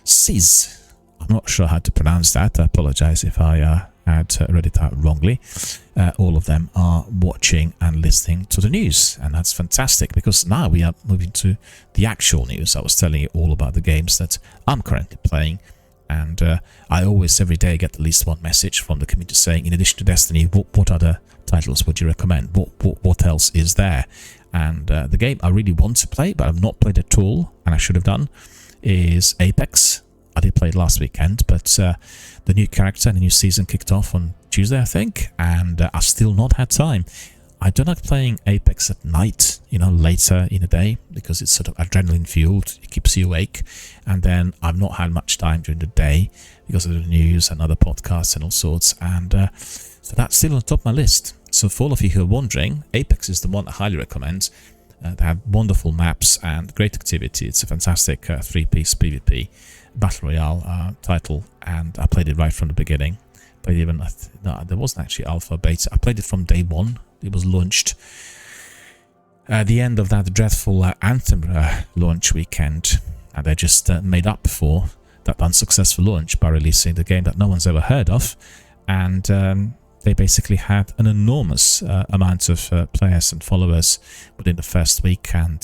Sis. I'm not sure how to pronounce that. I apologize if I had read it out wrongly. All of them are watching and listening to the news, and that's fantastic, because now we are moving to the actual news. I was telling you all about the games that I'm currently playing, and I always every day get at least one message from the community saying, in addition to Destiny, what other titles would you recommend? What else is there? And the game I really want to play, but I've not played at all, and I should have done, is Apex. I did play it last weekend, but the new character and the new season kicked off on Tuesday, I think, and I've still not had time. I don't like playing Apex at night, later in the day, because it's sort of adrenaline fueled, it keeps you awake, and then I've not had much time during the day because of the news and other podcasts and all sorts, and so that's still on top of my list. So for all of you who are wondering, Apex is the one I highly recommend. They have wonderful maps and great activity. It's a fantastic 3-piece PvP Battle Royale title, and I played it right from the beginning. Played even, no, there wasn't actually alpha, beta. I played it from day one. It was launched at the end of that dreadful Anthem launch weekend, and they just made up for that unsuccessful launch by releasing the game that no one's ever heard of, and they basically had an enormous amount of players and followers within the first week, and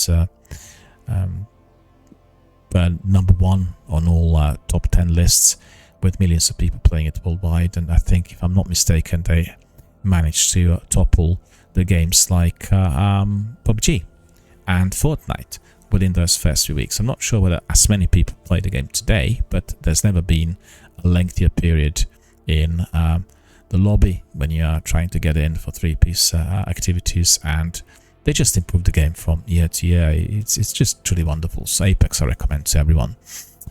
number one on all top 10 lists, with millions of people playing it worldwide. And I think, if I'm not mistaken, they managed to topple the games like PUBG and Fortnite within those first few weeks. I'm not sure whether as many people play the game today, but there's never been a lengthier period in the lobby when you are trying to get in for three-piece activities, and they just improved the game from year to year. It's just truly wonderful. So Apex I recommend to everyone.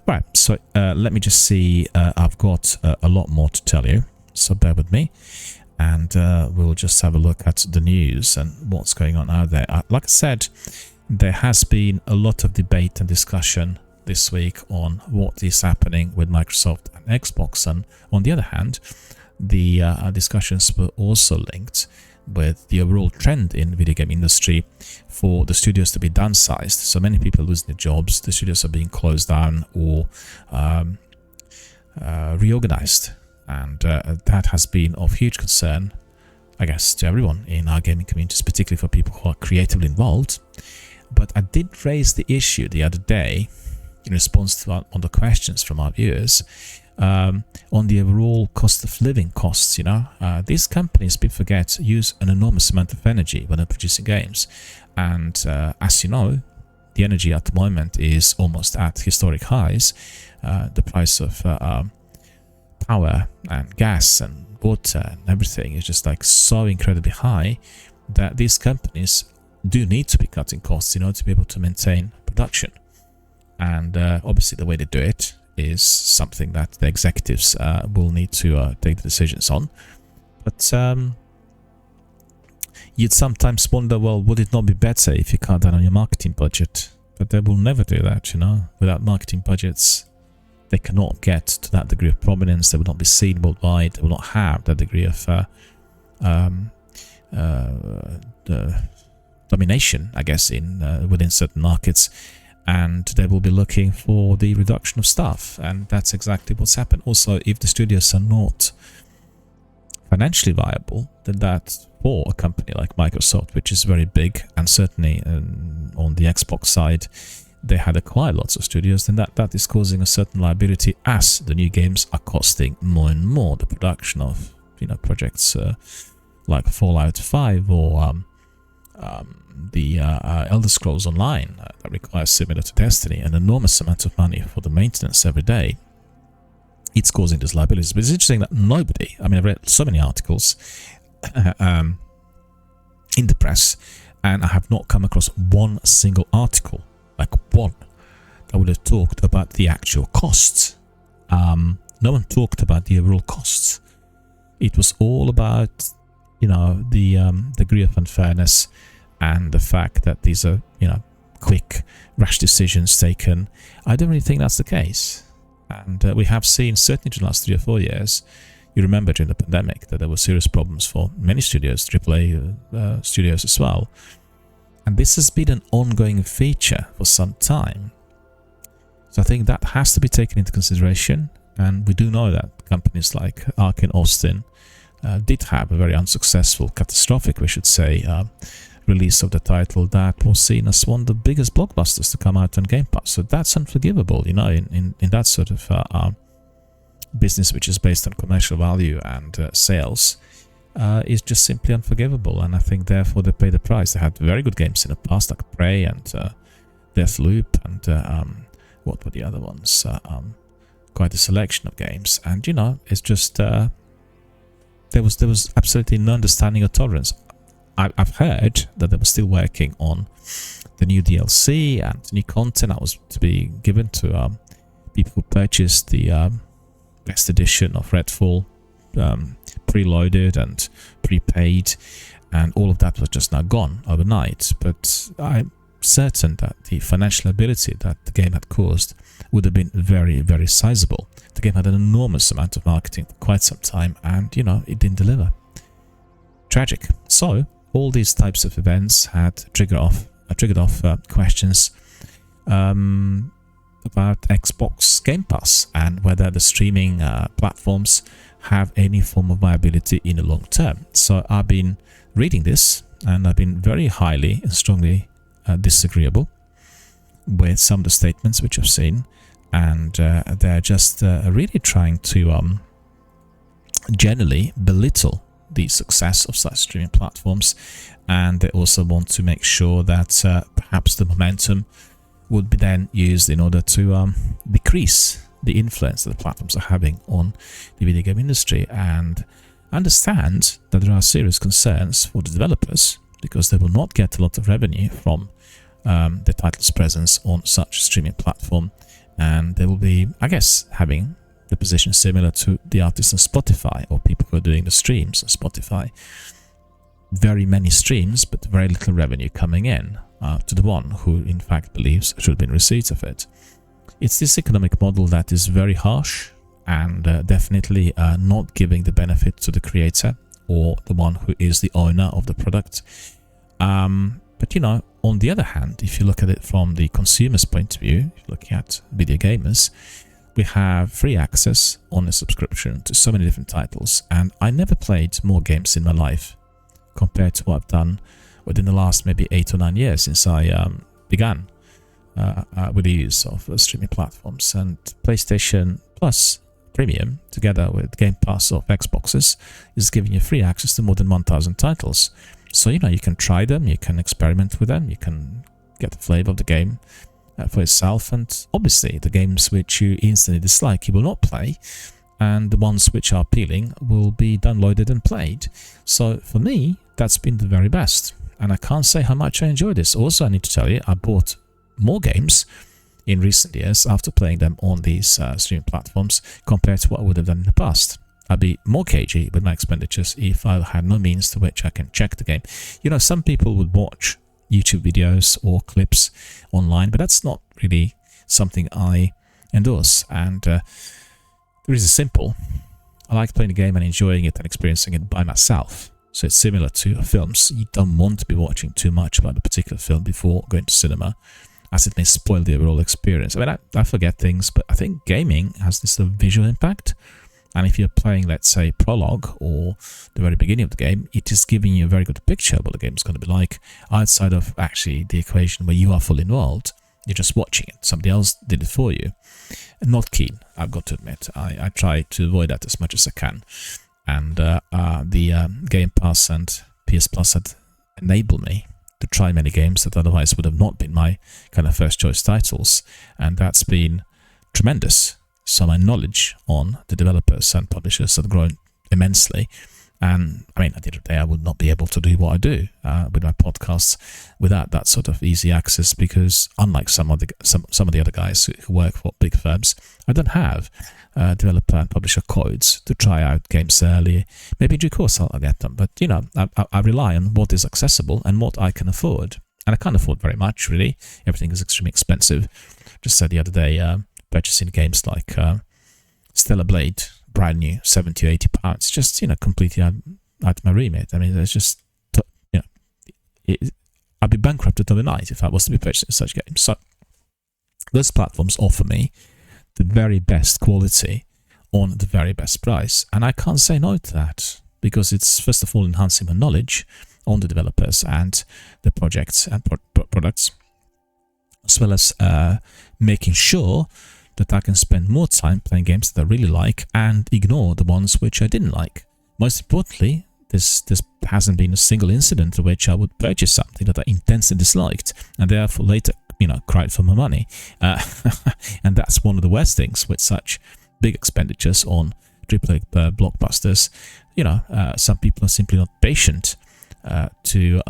Right, so let me just see. I've got a lot more to tell you, so bear with me, and we'll just have a look at the news and what's going on out there. Like I said, there has been a lot of debate and discussion this week on what is happening with Microsoft and Xbox, and on the other hand, the discussions were also linked with the overall trend in the video game industry for the studios to be downsized. So many people are losing their jobs, the studios are being closed down or reorganized, and that has been of huge concern, I guess, to everyone in our gaming communities, particularly for people who are creatively involved. But I did raise the issue the other day in response to one of the questions from our viewers on the overall cost of living costs. These companies, people forget, use an enormous amount of energy when they're producing games, and as you know, the energy at the moment is almost at historic highs. The price of power and gas and water and everything is just like so incredibly high that these companies do need to be cutting costs in order to be able to maintain production. And obviously the way they do it is something that the executives will need to take the decisions on. But you'd sometimes wonder, well, would it not be better if you cut down on your marketing budget? But they will never do that, Without marketing budgets, they cannot get to that degree of prominence. They will not be seen worldwide. They will not have that degree of domination, I guess, in within certain markets. And they will be looking for the reduction of staff, and that's exactly what's happened. Also, if the studios are not financially viable, then that, for a company like Microsoft, which is very big, and certainly on the Xbox side, they had acquired lots of studios, then that is causing a certain liability as the new games are costing more and more. The production of projects like Fallout 5 or the Elder Scrolls Online that requires, similar to Destiny, an enormous amount of money for the maintenance every day. It's causing these liabilities. But it's interesting that nobody, I've read so many articles in the press, and I have not come across one single article, like one, that would have talked about the actual costs. No one talked about the overall costs. It was all about, the degree of unfairness and the fact that these are, quick, rash decisions taken. I don't really think that's the case. And we have seen, certainly in the last 3 or 4 years, you remember during the pandemic that there were serious problems for many studios, AAA studios as well. And this has been an ongoing feature for some time. So I think that has to be taken into consideration. And we do know that companies like Arkane Austin did have a very unsuccessful, catastrophic, we should say, release of the title that was seen as one of the biggest blockbusters to come out on Game Pass. So that's unforgivable, in that sort of business which is based on commercial value and sales, is just simply unforgivable. And I think therefore they pay the price. They had very good games in the past, like Prey and Deathloop, and what were the other ones? Quite a selection of games. And it's just there was absolutely no understanding or tolerance. I've heard that they were still working on the new DLC and new content that was to be given to people who purchased the best edition of Redfall, preloaded and prepaid, and all of that was just now gone overnight. But I'm certain that the financial ability that the game had caused would have been very, very sizable. The game had an enormous amount of marketing for quite some time, and it didn't deliver. Tragic. So all these types of events had triggered off questions about Xbox Game Pass and whether the streaming platforms have any form of viability in the long term. So I've been reading this and I've been very highly and strongly disagreeable with some of the statements which I've seen, and they're just really trying to generally belittle the success of such streaming platforms, and they also want to make sure that perhaps the momentum would be then used in order to decrease the influence that the platforms are having on the video game industry. And understand that there are serious concerns for the developers because they will not get a lot of revenue from the title's presence on such a streaming platform, and they will be, I guess, having the position similar to the artists on Spotify or people who are doing the streams on Spotify. Very many streams, but very little revenue coming in to the one who in fact believes should be in receipt of it. It's this economic model that is very harsh and definitely not giving the benefit to the creator or the one who is the owner of the product. But you know, on the other hand, if you look at it from the consumer's point of view, if you're looking at video gamers, we have free access on a subscription to so many different titles, and I never played more games in my life compared to what I've done within the last maybe 8 or 9 years since I began with the use of streaming platforms. And PlayStation Plus Premium, together with Game Pass of Xboxes, is giving you free access to more than 1,000 titles. So, you know, you can try them, you can experiment with them, you can get the flavor of the game for yourself, and obviously the games which you instantly dislike you will not play, and the ones which are appealing will be downloaded and played. So for me, that's been the very best, and I can't say how much I enjoy this. Also, I need to tell you, I bought more games in recent years after playing them on these streaming platforms compared to what I would have done in the past. I'd be more cagey with my expenditures if I had no means to which I can check the game. You know, some people would watch YouTube videos or clips online, but that's not really something I endorse. And the reason is simple. I like playing the game and enjoying it and experiencing it by myself. So it's similar to films. You don't want to be watching too much about a particular film before going to cinema, as it may spoil the overall experience. I mean, I forget things, but I think gaming has this sort of visual impact. And if you're playing, let's say, prologue or the very beginning of the game, it is giving you a very good picture of what the game's going to be like, outside of actually the equation where you are fully involved. You're just watching it. Somebody else did it for you. Not keen, I've got to admit. I try to avoid that as much as I can. And the Game Pass and PS Plus had enabled me to try many games that otherwise would have not been my kind of first choice titles. And that's been tremendous. So my knowledge on the developers and publishers have grown immensely. And I mean, at the end of the day, I would not be able to do what I do with my podcasts without that sort of easy access, because unlike some of the other guys who work for big firms, I don't have developer and publisher codes to try out games early. Maybe in due course I'll get them, but you know, I rely on what is accessible and what I can afford. And I can't afford very much, really. Everything is extremely expensive. Just said the other day, purchasing games like Stellar Blade, brand new, 70 or 80 pounds, just, you know, completely out of my remit. I mean, it's just, you know, I'd be bankrupted overnight if I was to be purchasing such games. So those platforms offer me the very best quality on the very best price, and I can't say no to that, because it's first of all enhancing my knowledge on the developers and the projects and products, as well as making sure that I can spend more time playing games that I really like and ignore the ones which I didn't like. Most importantly, this hasn't been a single incident in which I would purchase something that I intensely disliked and therefore later, you know, cried for my money. And that's one of the worst things with such big expenditures on AAA blockbusters. You know, some people are simply not patient to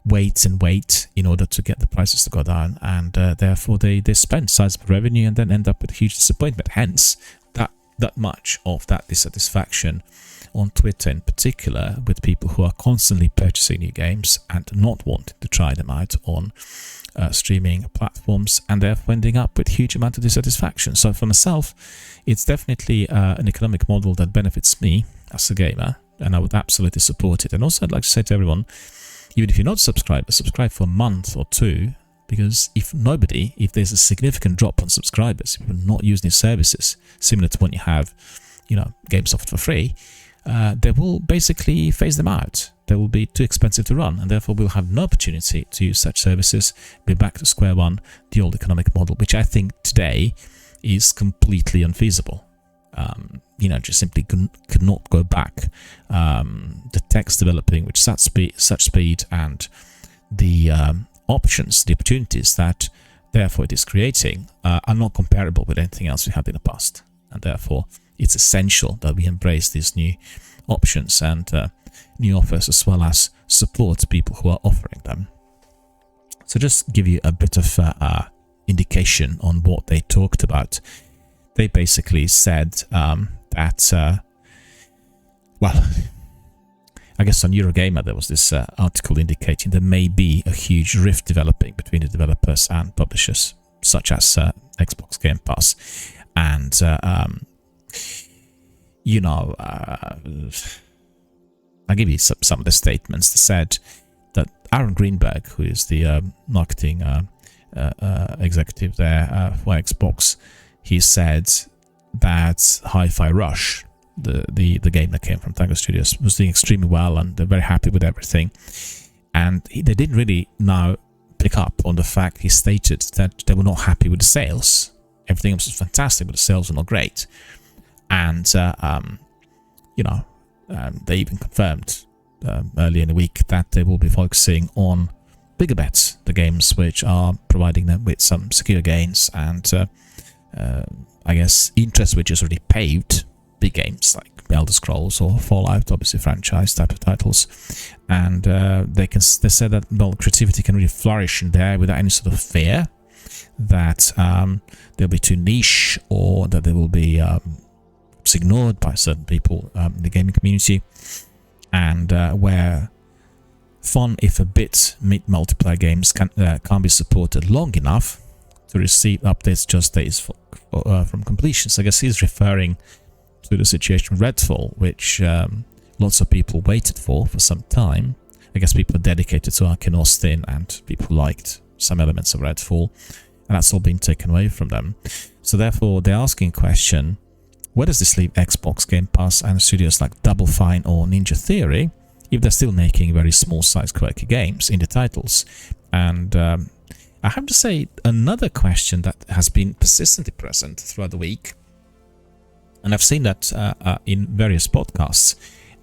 wait and wait in order to get the prices to go down, and therefore they spend sizable revenue and then end up with huge disappointment. Hence that much of that dissatisfaction on Twitter in particular, with people who are constantly purchasing new games and not wanting to try them out on streaming platforms, and therefore ending up with huge amount of dissatisfaction. So for myself, it's definitely an economic model that benefits me as a gamer, and I would absolutely support it. And also I'd like to say to everyone, even if you're not subscribed, subscribe for a month or two. because if there's a significant drop on subscribers, if you're not using these services, similar to when you have, games offered for free, they will basically phase them out. They will be too expensive to run, and therefore we'll have no opportunity to use such services. Be back to square one, the old economic model, which I think today is completely unfeasible. Just simply could not go back. The tech's developing with such speed, and the options, the opportunities that therefore it is creating are not comparable with anything else we had in the past, and therefore it's essential that we embrace these new options and new offers, as well as support people who are offering them. So just give you a bit of indication on what they talked about. They basically said that, I guess on Eurogamer there was this article indicating there may be a huge rift developing between the developers and publishers, such as Xbox Game Pass. And, I'll give you some of the statements. They said that Aaron Greenberg, who is the marketing executive there for Xbox, he said that Hi-Fi Rush, the game that came from Tango Studios, was doing extremely well, and they're very happy with everything. And they didn't really now pick up on the fact he stated that they were not happy with the sales. Everything was fantastic, but the sales were not great. And they even confirmed earlier in the week that they will be focusing on bigger bets, the games which are providing them with some secure gains and I guess interest which is already paved, big games like Elder Scrolls or Fallout, obviously franchise type of titles. And they said that creativity can really flourish in there without any sort of fear that they'll be too niche, or that they will be ignored by certain people in the gaming community, and where fun, if a bit, multiplayer games can't be supported long enough to receive updates just days from completion. So I guess he's referring to the situation with Redfall, which lots of people waited for some time. I guess people dedicated to Ark and Austin, and people liked some elements of Redfall, and that's all been taken away from them. So therefore, they're asking a question: where does this leave Xbox Game Pass and studios like Double Fine or Ninja Theory if they're still making very small-sized quirky games in the titles? And I have to say, another question that has been persistently present throughout the week, and I've seen that in various podcasts,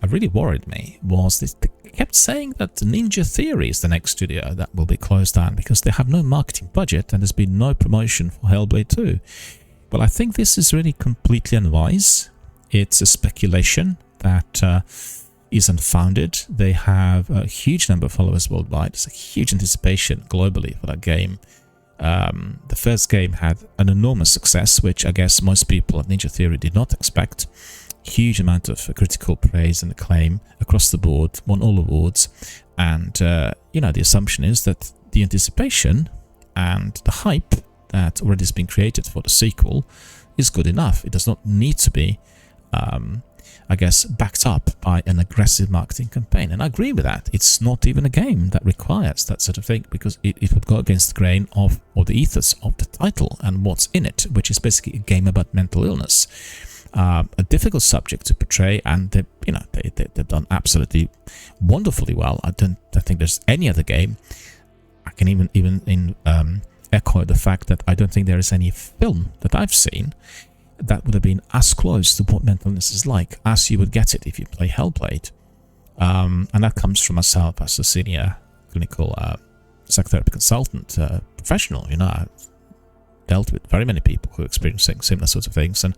it really worried me, was this: they kept saying that Ninja Theory is the next studio that will be closed down because they have no marketing budget and there's been no promotion for Hellblade 2. Well, I think this is really completely unwise. It's a speculation that is unfounded. They have a huge number of followers worldwide. There's a huge anticipation globally for that game. The first game had an enormous success, which I guess most people at Ninja Theory did not expect. Huge amount of critical praise and acclaim across the board, won all awards. And, the assumption is that the anticipation and the hype that already has been created for the sequel is good enough. It does not need to be, backed up by an aggressive marketing campaign. And I agree with that. It's not even a game that requires that sort of thing, because it would go against the grain of, or the ethos of the title and what's in it, which is basically a game about mental illness. A difficult subject to portray, and they've done absolutely wonderfully well. I think there's any other game. I can even echo the fact that I don't think there is any film that I've seen that would have been as close to what mental illness is like as you would get it if you play Hellblade. And that comes from myself as a senior clinical psychotherapy consultant, professional. I've dealt with very many people who are experiencing similar sorts of things, and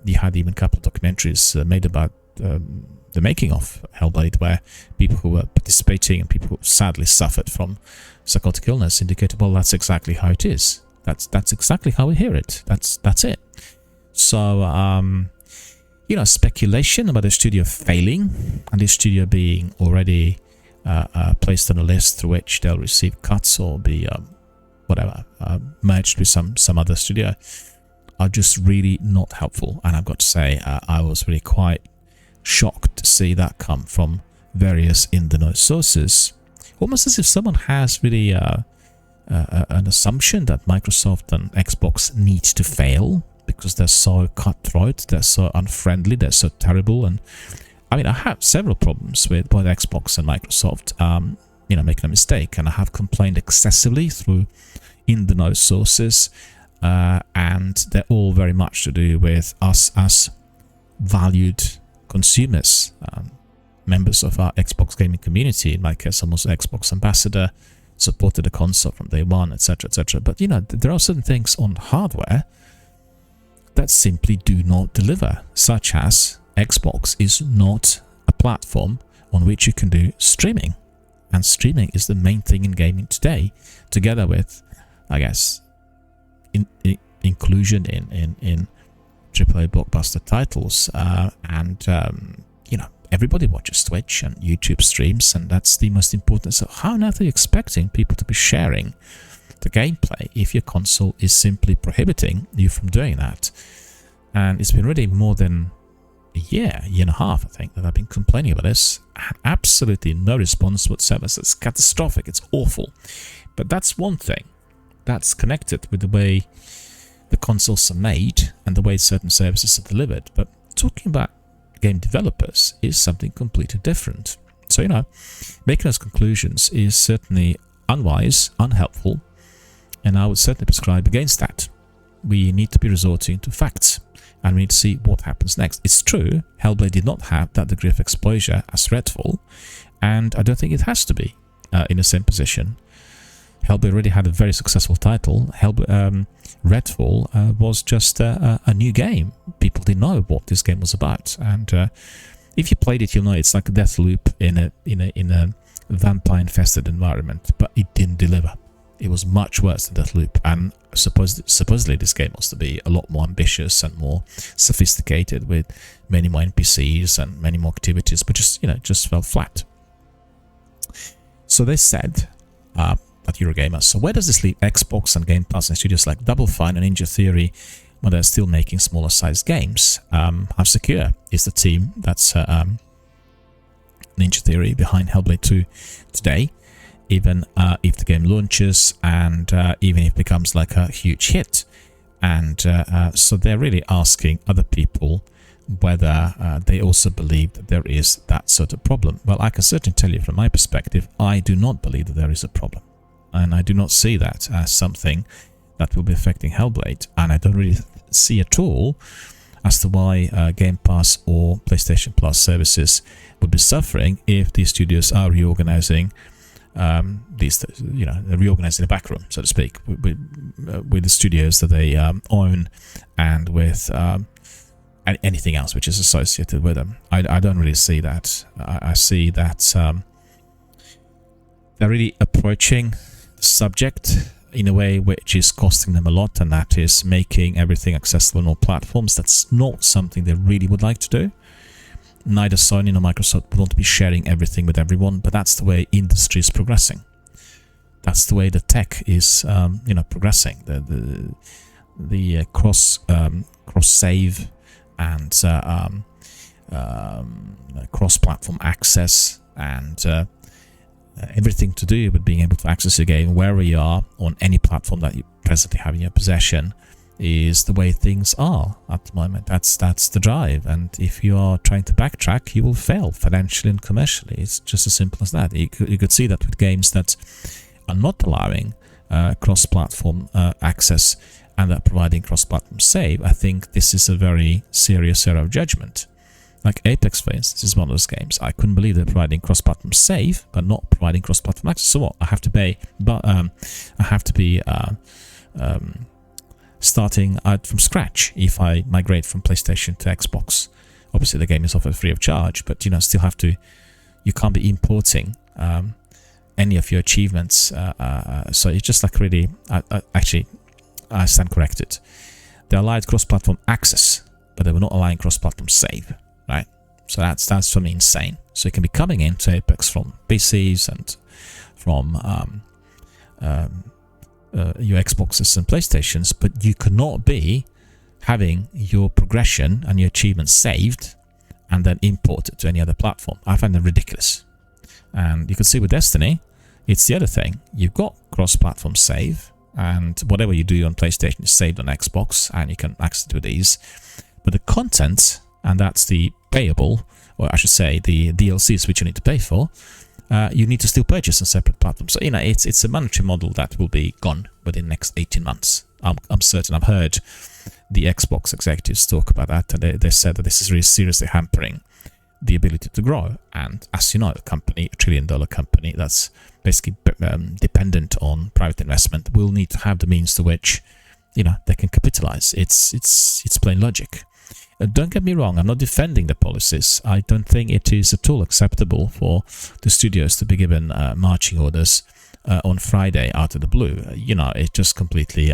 you had even a couple of documentaries made about the making of Hellblade, where people who were participating and people who sadly suffered from psychotic illness indicated, well, that's exactly how it is. That's exactly how we hear it. That's it. So, speculation about the studio failing and the studio being already placed on a list through which they'll receive cuts or be merged with some other studio are just really not helpful. And I've got to say, I was really quite shocked to see that come from various in-the-know sources, almost as if someone has really an assumption that Microsoft and Xbox need to fail because they're so cutthroat, they're so unfriendly, they're so terrible. And I mean, I have several problems with both Xbox and Microsoft, making a mistake, and I have complained excessively through in-the-know sources, and they're all very much to do with us as valued consumers, members of our Xbox gaming community. In my case, I'm also Xbox ambassador, supported the console from day one, etc., etc. But there are certain things on hardware that simply do not deliver, such as Xbox is not a platform on which you can do streaming, and streaming is the main thing in gaming today, together with, I guess, inclusion in AAA blockbuster titles, and everybody watches Twitch and YouTube streams, and that's the most important. So how on earth are you expecting people to be sharing the gameplay if your console is simply prohibiting you from doing that? And it's been really more than a year and a half, I think, that I've been complaining about this. Absolutely no response whatsoever. So it's catastrophic. It's awful. But that's one thing. That's connected with the way the consoles are made and the way certain services are delivered. But talking about game developers is something completely different. So, making those conclusions is certainly unwise, unhelpful, and I would certainly prescribe against that. We need to be resorting to facts, and we need to see what happens next. It's true, Hellblade did not have that degree of exposure as Redfall, and I don't think it has to be in the same position. Hellblade already had a very successful title. Redfall was just a new game. People didn't know what this game was about, and if you played it, you'll know it's like a Deathloop in a vampire-infested environment, but it didn't deliver. It was much worse than Deathloop, and supposedly this game was to be a lot more ambitious and more sophisticated, with many more NPCs and many more activities, but just fell flat. So they said at Eurogamer, so where does this leave Xbox and Game Pass and studios like Double Fine and Ninja Theory when they're still making smaller sized games? How secure is the team that's Ninja Theory behind Hellblade 2 today, even if the game launches and even if it becomes like a huge hit? And so they're really asking other people whether they also believe that there is that sort of problem. Well, I can certainly tell you from my perspective, I do not believe that there is a problem. And I do not see that as something that will be affecting Hellblade. And I don't really see at all as to why Game Pass or PlayStation Plus services would be suffering if these studios are reorganizing reorganizing the back room, so to speak, with the studios that they own and with anything else which is associated with them. I don't really see that. I see that they're really approaching the subject in a way which is costing them a lot, and that is making everything accessible on all platforms. That's not something they really would like to do. Neither Sony nor Microsoft would want to be sharing everything with everyone, but that's the way industry is progressing. That's the way the tech is, progressing. The cross save and cross-platform access and everything to do with being able to access your game wherever you are on any platform that you presently have in your possession is the way things are at the moment. That's the drive, and if you are trying to backtrack, you will fail financially and commercially. It's just as simple as that. You could see that with games that are not allowing cross-platform access and are providing cross-platform save. I think this is a very serious error of judgment. Like Apex, for instance, is one of those games. I couldn't believe they're providing cross-platform save, but not providing cross-platform access. So what? I have to pay, but I have to be starting out from scratch if I migrate from PlayStation to Xbox. Obviously, the game is offered free of charge, but still have to. You can't be importing any of your achievements. So it's just like really. I stand corrected. They allowed cross-platform access, but they were not allowing cross-platform save. Right, so that's for me insane. So you can be coming into Apex from PCs and from your Xboxes and PlayStations, but you could not be having your progression and your achievements saved and then imported to any other platform. I find that ridiculous. And you can see with Destiny, it's the other thing. You've got cross-platform save, and whatever you do on PlayStation is saved on Xbox, and you can access it with ease. But the content, and that's the payable, or I should say the DLCs which you need to pay for, you need to still purchase on separate platforms. So, it's a monetary model that will be gone within the next 18 months. I'm certain. I've heard the Xbox executives talk about that, and they said that this is really seriously hampering the ability to grow. And as you know, a company, $1 trillion company that's basically dependent on private investment, will need to have the means to which they can capitalize. It's plain logic. Don't get me wrong, I'm not defending the policies. I don't think it is at all acceptable for the studios to be given marching orders on Friday out of the blue. It's just completely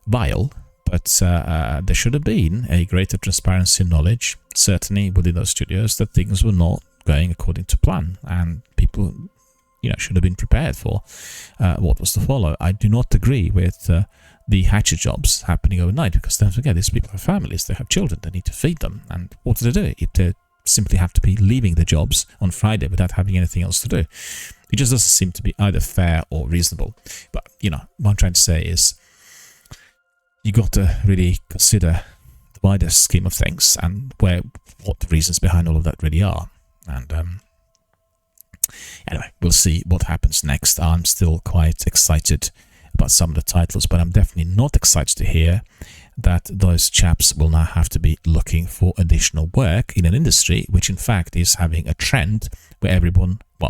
vile. But there should have been a greater transparency and knowledge, certainly within those studios, that things were not going according to plan, and people, should have been prepared for what was to follow. I do not agree with the hatchet jobs happening overnight, because don't forget, these people have families, they have children, they need to feed them, and what do they do if they simply have to be leaving the jobs on Friday without having anything else to do? It just doesn't seem to be either fair or reasonable. But, what I'm trying to say is, you got to really consider the wider scheme of things and what the reasons behind all of that really are. And anyway, we'll see what happens next. I'm still quite excited about some of the titles, but I'm definitely not excited to hear that those chaps will now have to be looking for additional work in an industry which in fact is having a trend where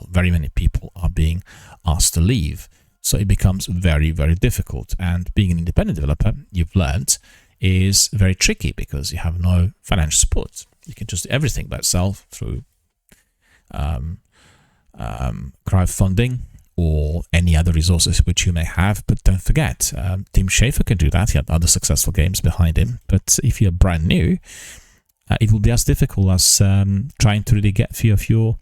very many people are being asked to leave. So it becomes very, very difficult. And being an independent developer, you've learned, is very tricky because you have no financial support. You can just do everything by yourself through crowdfunding or any other resources which you may have. But don't forget, Tim Schafer can do that. He had other successful games behind him. But if you're brand new, it will be as difficult as trying to really get a few of your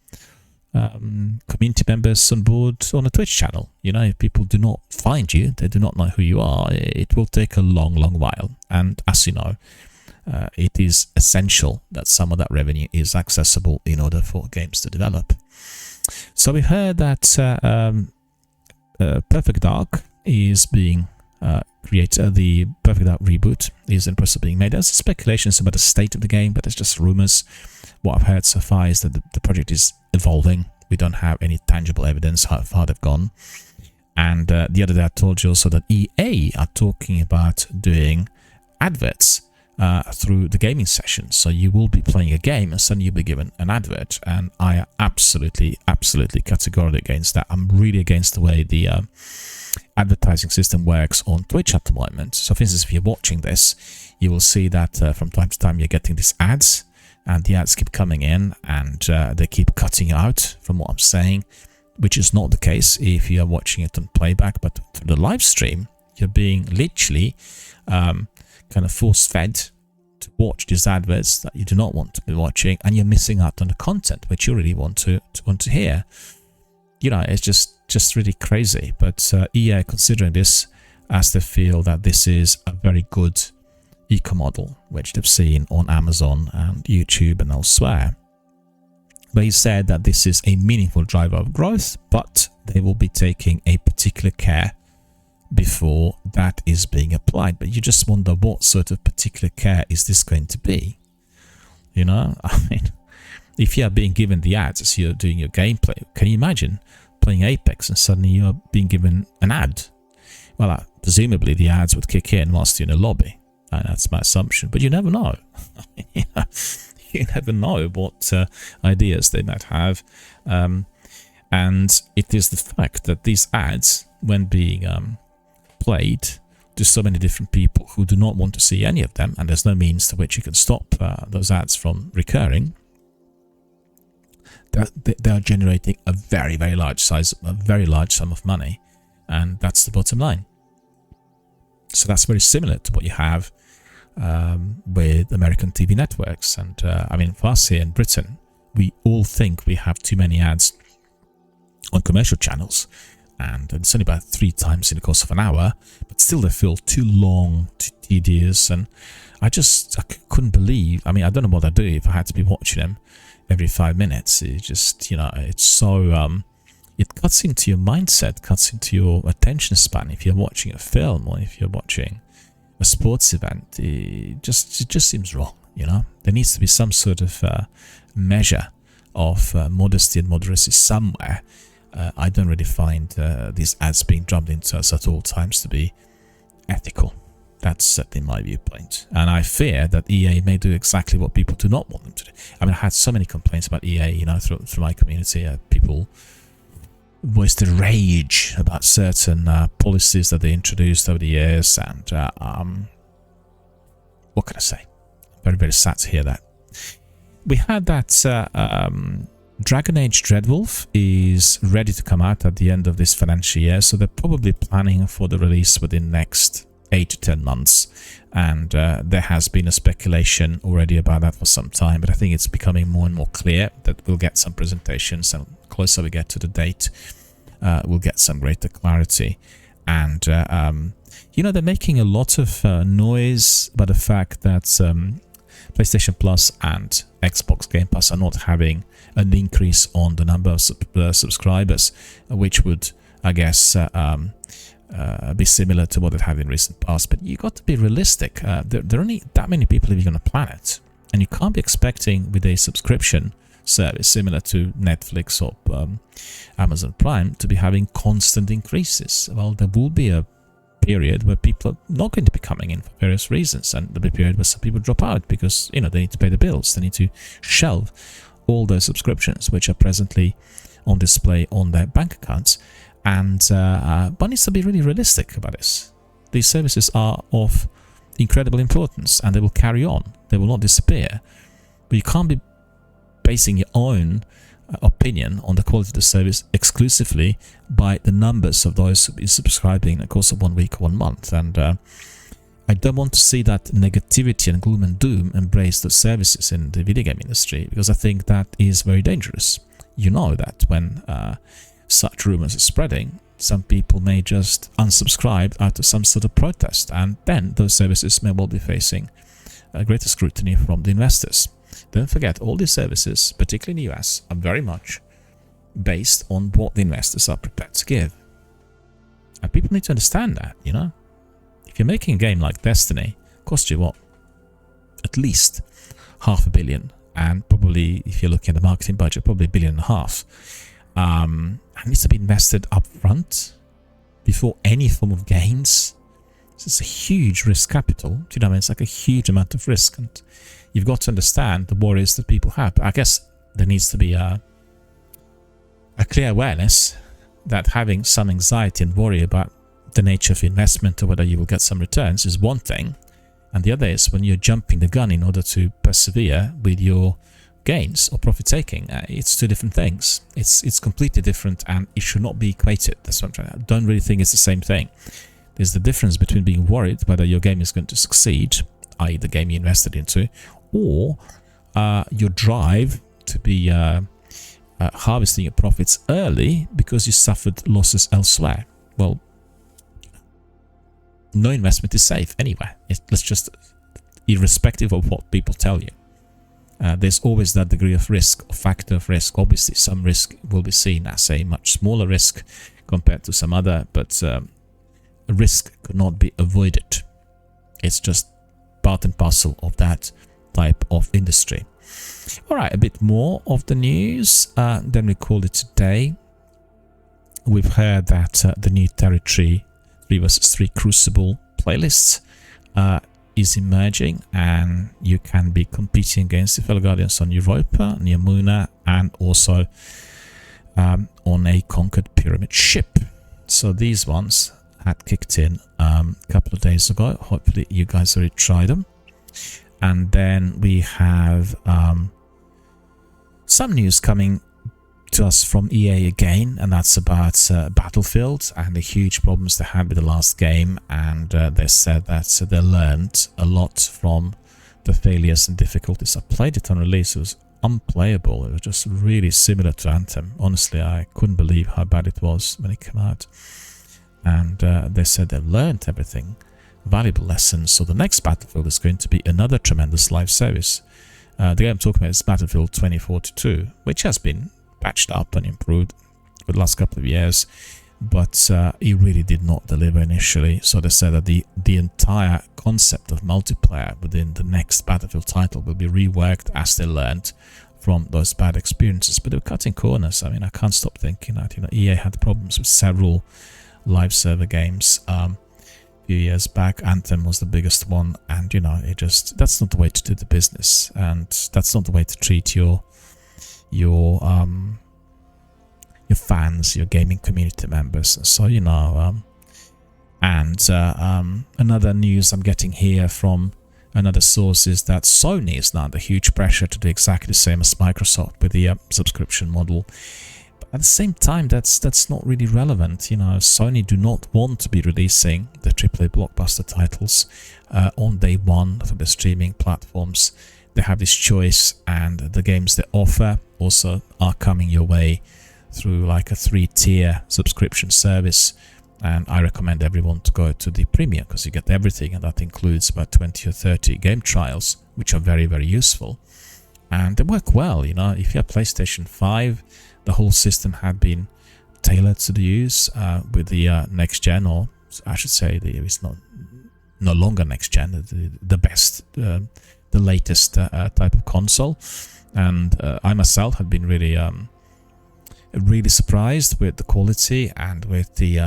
community members on board on a Twitch channel. If people do not find you, they do not know who you are, it will take a long, long while. And as you know, it is essential that some of that revenue is accessible in order for games to develop. So we heard that Perfect Dark is being created. The Perfect Dark reboot is in the process of being made. There's speculations about the state of the game, but it's just rumors. What I've heard so far is that the project is evolving. We don't have any tangible evidence how far they've gone. And the other day I told you also that EA are talking about doing adverts through the gaming session. So you will be playing a game and suddenly you'll be given an advert. And I am absolutely categorically against that. I'm really against the way the advertising system works on Twitch at the moment. So for instance, if you're watching this, you will see that from time to time you're getting these ads. And the ads keep coming in and they keep cutting out from what I'm saying, which is not the case if you are watching it on playback. But through the live stream, you're being literally kind of force-fed to watch these adverts that you do not want to be watching, and you're missing out on the content which you really want to hear. It's just really crazy. But EA considering this as they feel that this is a very good eco model which they've seen on Amazon and YouTube and elsewhere. But he said that this is a meaningful driver of growth, but they will be taking a particular care before that is being applied. But you just wonder, what sort of particular care is this going to be? If you are being given the ads as you're doing your gameplay, can you imagine playing Apex and suddenly you're being given an ad? Well, presumably the ads would kick in whilst you're in a lobby. And that's my assumption, but you never know. You never know what ideas they might have. And it is the fact that these ads, when being played to so many different people who do not want to see any of them, and there's no means to which you can stop those ads from recurring, they are generating a very, very large sum of money. And that's the bottom line. So that's very similar to what you have with American TV networks. And for us here in Britain, we all think we have too many ads on commercial channels, and it's only about 3 times in the course of an hour, but still they feel too long, too tedious. And I couldn't believe, I don't know what I'd do if I had to be watching them every 5 minutes. It just, it's so it cuts into your mindset, cuts into your attention span. If you're watching a film or if you're watching a sports event, it just seems wrong. There needs to be some sort of measure of modesty and moderacy somewhere. I don't really find these ads being drummed into us at all times to be ethical. That's certainly my viewpoint. And I fear that EA may do exactly what people do not want them to do. I mean, I had so many complaints about EA, through my community. People voiced their rage about certain policies that they introduced over the years. And what can I say? Very, very sad to hear that. We had that Dragon Age Dreadwolf is ready to come out at the end of this financial year, so they're probably planning for the release within the next 8 to 10 months. And there has been a speculation already about that for some time, but I think it's becoming more and more clear that we'll get some presentations, and the closer we get to the date, we'll get some greater clarity. And they're making a lot of noise about the fact that PlayStation Plus and Xbox Game Pass are not having an increase on the number of subscribers, which would, I guess, be similar to what it had in recent past. But you got to be realistic. There are only that many people living on the planet, and you can't be expecting with a subscription service similar to Netflix or Amazon Prime to be having constant increases. Well, there will be a period where people are not going to be coming in for various reasons, and there'll be a period where some people drop out because they need to pay the bills. They need to shelve all those subscriptions which are presently on display on their bank accounts. And one needs to be really realistic about this. These services are of incredible importance, and they will carry on. They will not disappear. But you can't be basing your own opinion on the quality of the service exclusively by the numbers of those who be subscribing in the course of 1 week or 1 month. And I don't want to see that negativity and gloom and doom embrace the services in the video game industry, because I think that is very dangerous. You know that when such rumors are spreading, some people may just unsubscribe out of some sort of protest, and then those services may well be facing greater scrutiny from the investors. Don't forget, all these services, particularly in the US, are very much based on what the investors are prepared to give. And people need to understand that, If you're making a game like Destiny, it costs you what? At least $500 million. And probably, if you're looking at the marketing budget, probably $1.5 billion. It needs to be invested up front before any form of gains. This is a huge risk capital. Do you know what I mean? It's like a huge amount of risk. And you've got to understand the worries that people have. I guess there needs to be a clear awareness that having some anxiety and worry about the nature of investment or whether you will get some returns is one thing. And the other is when you're jumping the gun in order to persevere with your gains or profit taking. It's two different things. It's completely different, and it should not be equated. That's what I'm trying to. I don't really think it's the same thing. There's the difference between being worried whether your game is going to succeed, i.e. the game you invested into, or your drive to be harvesting your profits early because you suffered losses elsewhere. Well, no investment is safe anywhere. Let's just, irrespective of what people tell you, there's always that degree of risk, or factor of risk. Obviously, some risk will be seen as a much smaller risk compared to some other, but risk could not be avoided. It's just part and parcel of that type of industry. All right, a bit more of the news. Then we called it today. We've heard that the new Territory 3 vs 3 Crucible playlists is emerging, and you can be competing against the fellow Guardians on Europa, near Muna, and also on a Conquered Pyramid ship. So these ones had kicked in a couple of days ago. Hopefully you guys already tried them. And then we have some news coming to us from EA again, and that's about Battlefield and the huge problems they had with the last game. And they said that they learned a lot from the failures and difficulties. I played it on release. It was unplayable. It was just really similar to Anthem. Honestly, I couldn't believe how bad it was when it came out. And they said they've learned everything, valuable lessons. So the next Battlefield is going to be another tremendous live service. The game I'm talking about is Battlefield 2042, which has been patched up and improved for the last couple of years, but it really did not deliver initially. So they said that the entire concept of multiplayer within the next Battlefield title will be reworked as they learned from those bad experiences. But they were cutting corners. I mean, I can't stop thinking that, you know, EA had problems with several live server games a few years back. Anthem was the biggest one, and you know, that's not the way to do the business, and that's not the way to treat your fans, your gaming community members. So, you know, another news I'm getting here from another source is that Sony is now under huge pressure to do exactly the same as Microsoft with the subscription model. But at the same time, that's not really relevant. You know, Sony do not want to be releasing the AAA blockbuster titles on day one for the streaming platforms. They have this choice, and the games they offer also are coming your way through like a 3-tier subscription service. And I recommend everyone to go to the premium because you get everything, and that includes about 20 or 30 game trials, which are very, very useful. And they work well, you know. If you have PlayStation 5, the whole system had been tailored to the use with the next gen, or I should say it's no longer next gen, the best, the latest type of console. And I myself had been really surprised with the quality and with the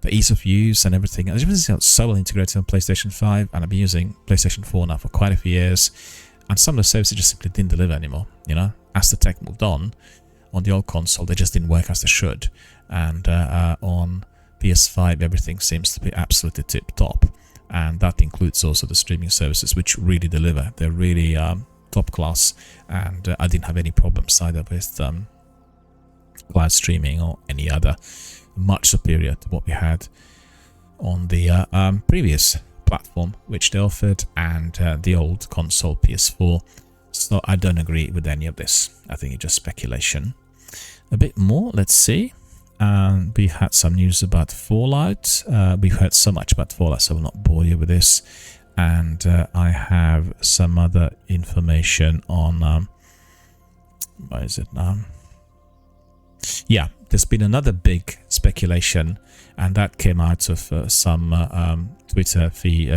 ease of use and everything. It was so well integrated on PlayStation 5, and I've been using PlayStation 4 now for quite a few years, and some of the services just simply didn't deliver anymore. You know, as the tech moved on the old console, they just didn't work as they should, and on PS5 everything seems to be absolutely tip-top, and that includes also the streaming services, which really deliver. They're really top class, and I didn't have any problems either with cloud streaming or any other, much superior to what we had on the previous platform which they offered, and the old console PS4. So I don't agree with any of this. I think it's just speculation. A bit more, let's see. We had some news about Fallout. We've heard so much about Fallout, so I will not bore you with this. And I have some other information on what is it now? Yeah, there's been another big speculation, and that came out of some Twitter feed,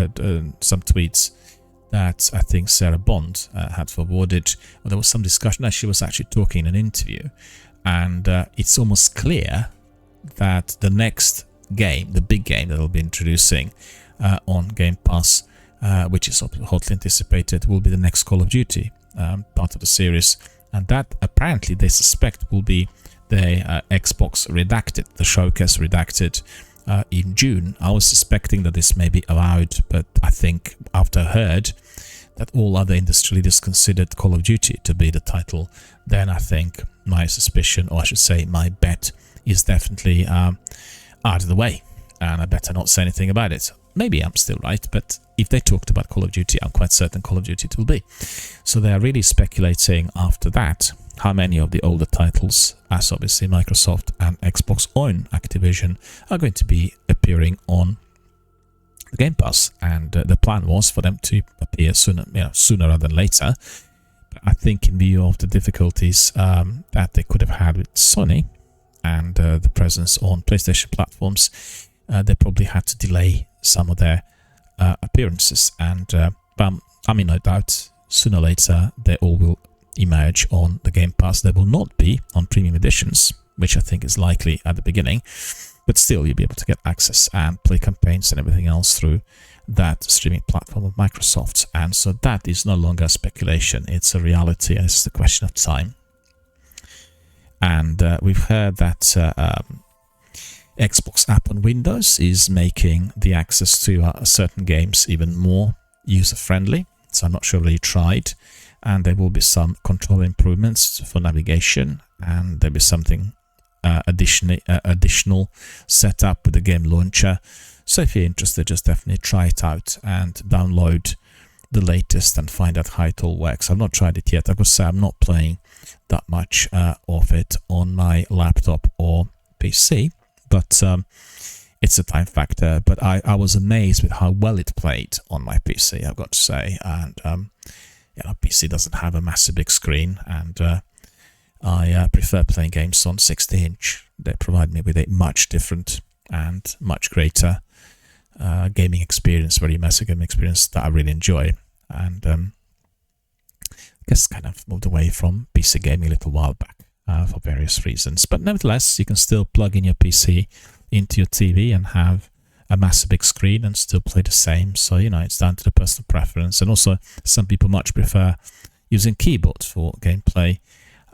some tweets that I think Sarah Bond had forwarded. Well, there was some discussion that she was actually talking in an interview, and it's almost clear that the next game, the big game that they'll be introducing on Game Pass, which is hotly anticipated, will be the next Call of Duty, part of the series, and that apparently they suspect will be the Xbox Redacted, the showcase Redacted in June. I was suspecting that this may be allowed, but I think after I heard that all other industry leaders considered Call of Duty to be the title, then I think my suspicion, or I should say my bet, is definitely out of the way, and I better not say anything about it. Maybe I'm still right, but if they talked about Call of Duty, I'm quite certain Call of Duty it will be. So they are really speculating after that how many of the older titles, as obviously Microsoft and Xbox own Activision, are going to be appearing on the Game Pass. And the plan was for them to appear sooner rather than later. But I think in view of the difficulties that they could have had with Sony and the presence on PlayStation platforms, they probably had to delay some of their appearances, and I mean, no doubt sooner or later they all will emerge on the Game Pass. They will not be on premium editions, which I think is likely at the beginning, but still you'll be able to get access and play campaigns and everything else through that streaming platform of Microsoft. And so that is no longer speculation, it's a reality, and it's a question of time. And we've heard that Xbox app on Windows is making the access to certain games even more user-friendly, so I'm not sure whether you tried. And there will be some control improvements for navigation, and there'll be something additional set up with the game launcher. So if you're interested, just definitely try it out and download the latest and find out how it all works. I've not tried it yet. I've got to say I'm not playing that much of it on my laptop or PC, but it's a time factor. But I was amazed with how well it played on my PC, I've got to say. And PC doesn't have a massive big screen, and I prefer playing games on 60-inch. They provide me with a much different and much greater gaming experience, very immersive gaming experience that I really enjoy. And I guess kind of moved away from PC gaming a little while back for various reasons. But nevertheless, you can still plug in your PC into your TV and have a massive big screen and still play the same. So, it's down to the personal preference. And also, some people much prefer using keyboard for gameplay.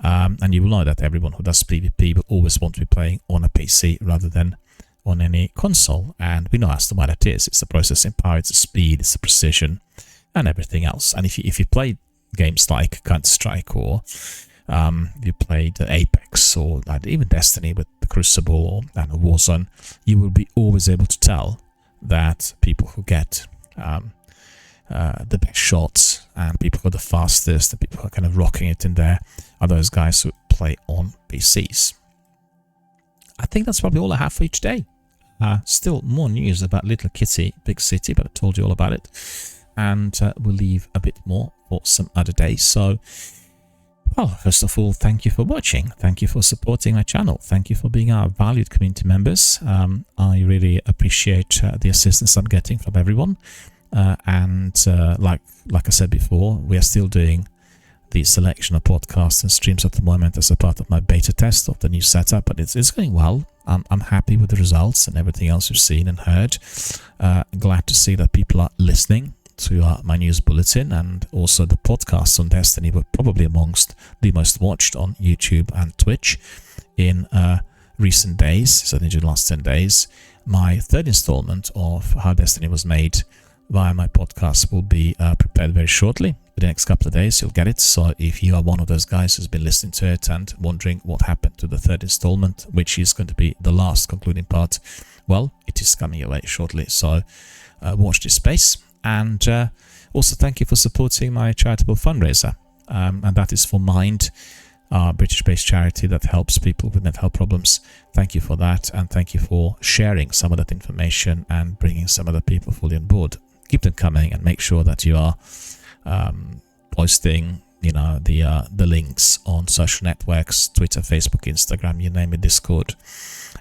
And you will know that everyone who does PvP will always want to be playing on a PC rather than on any console. And we know as to why that is. It's the processing power, it's the speed, it's the precision, and everything else. And if you play games like Counter-Strike, or you played Apex, or even Destiny with the Crucible and Warzone, you will be always able to tell that people who get the best shots and people who are the fastest, the people who are kind of rocking it in there, are those guys who play on PCs. I think that's probably all I have for you today. Still more news about Little Kitty Big City, but I told you all about it. And we'll leave a bit more for some other day. So, well, first of all, thank you for watching. Thank you for supporting my channel. Thank you for being our valued community members. I really appreciate the assistance I'm getting from everyone. And like I said before, we are still doing the selection of podcasts and streams at the moment as a part of my beta test of the new setup, but it's going well. I'm happy with the results and everything else you've seen and heard. Glad to see that people are listening to my news bulletin, and also the podcasts on Destiny were probably amongst the most watched on YouTube and Twitch in recent days, certainly during the last 10 days. My third installment of How Destiny Was Made via my podcast will be prepared very shortly. For the next couple of days, you'll get it. So if you are one of those guys who's been listening to it and wondering what happened to the third installment, which is going to be the last concluding part, well, it is coming your way shortly. So watch this space. And also thank you for supporting my charitable fundraiser. And that is for Mind, our British-based charity that helps people with mental health problems. Thank you for that. And thank you for sharing some of that information and bringing some other people fully on board. Keep them coming, and make sure that you are posting, the links on social networks, Twitter, Facebook, Instagram, you name it, Discord,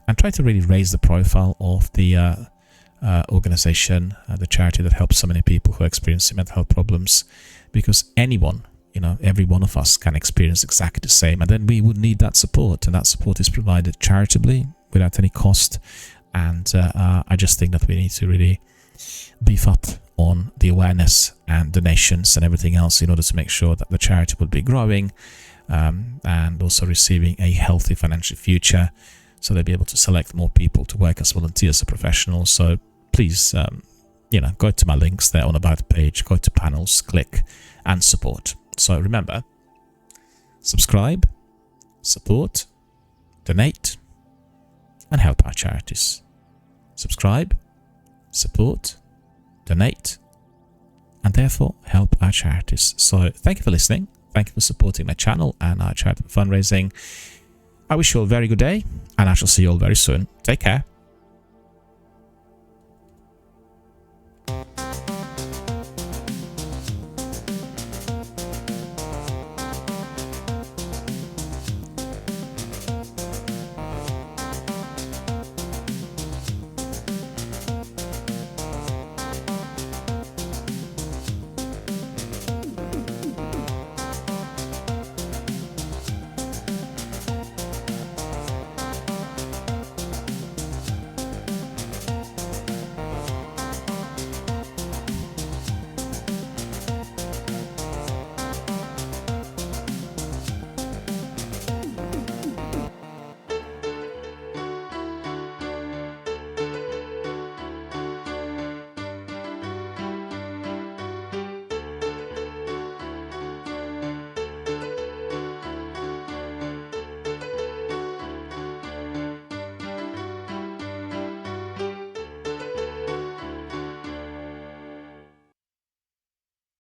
and try to really raise the profile of the organization, the charity that helps so many people who are experiencing mental health problems, because anyone, every one of us can experience exactly the same, and then we would need that support, and that support is provided charitably without any cost. And I just think that we need to really beef up on the awareness and donations and everything else in order to make sure that the charity will be growing and also receiving a healthy financial future, so they'll be able to select more people to work as volunteers or professionals. So please, go to my links there on About the page, go to panels, click and support. So remember, subscribe, support, donate, and help our charities. Subscribe, support, donate, and therefore help our charities. So thank you for listening. Thank you for supporting my channel and our charitable fundraising. I wish you all a very good day, and I shall see you all very soon. Take care.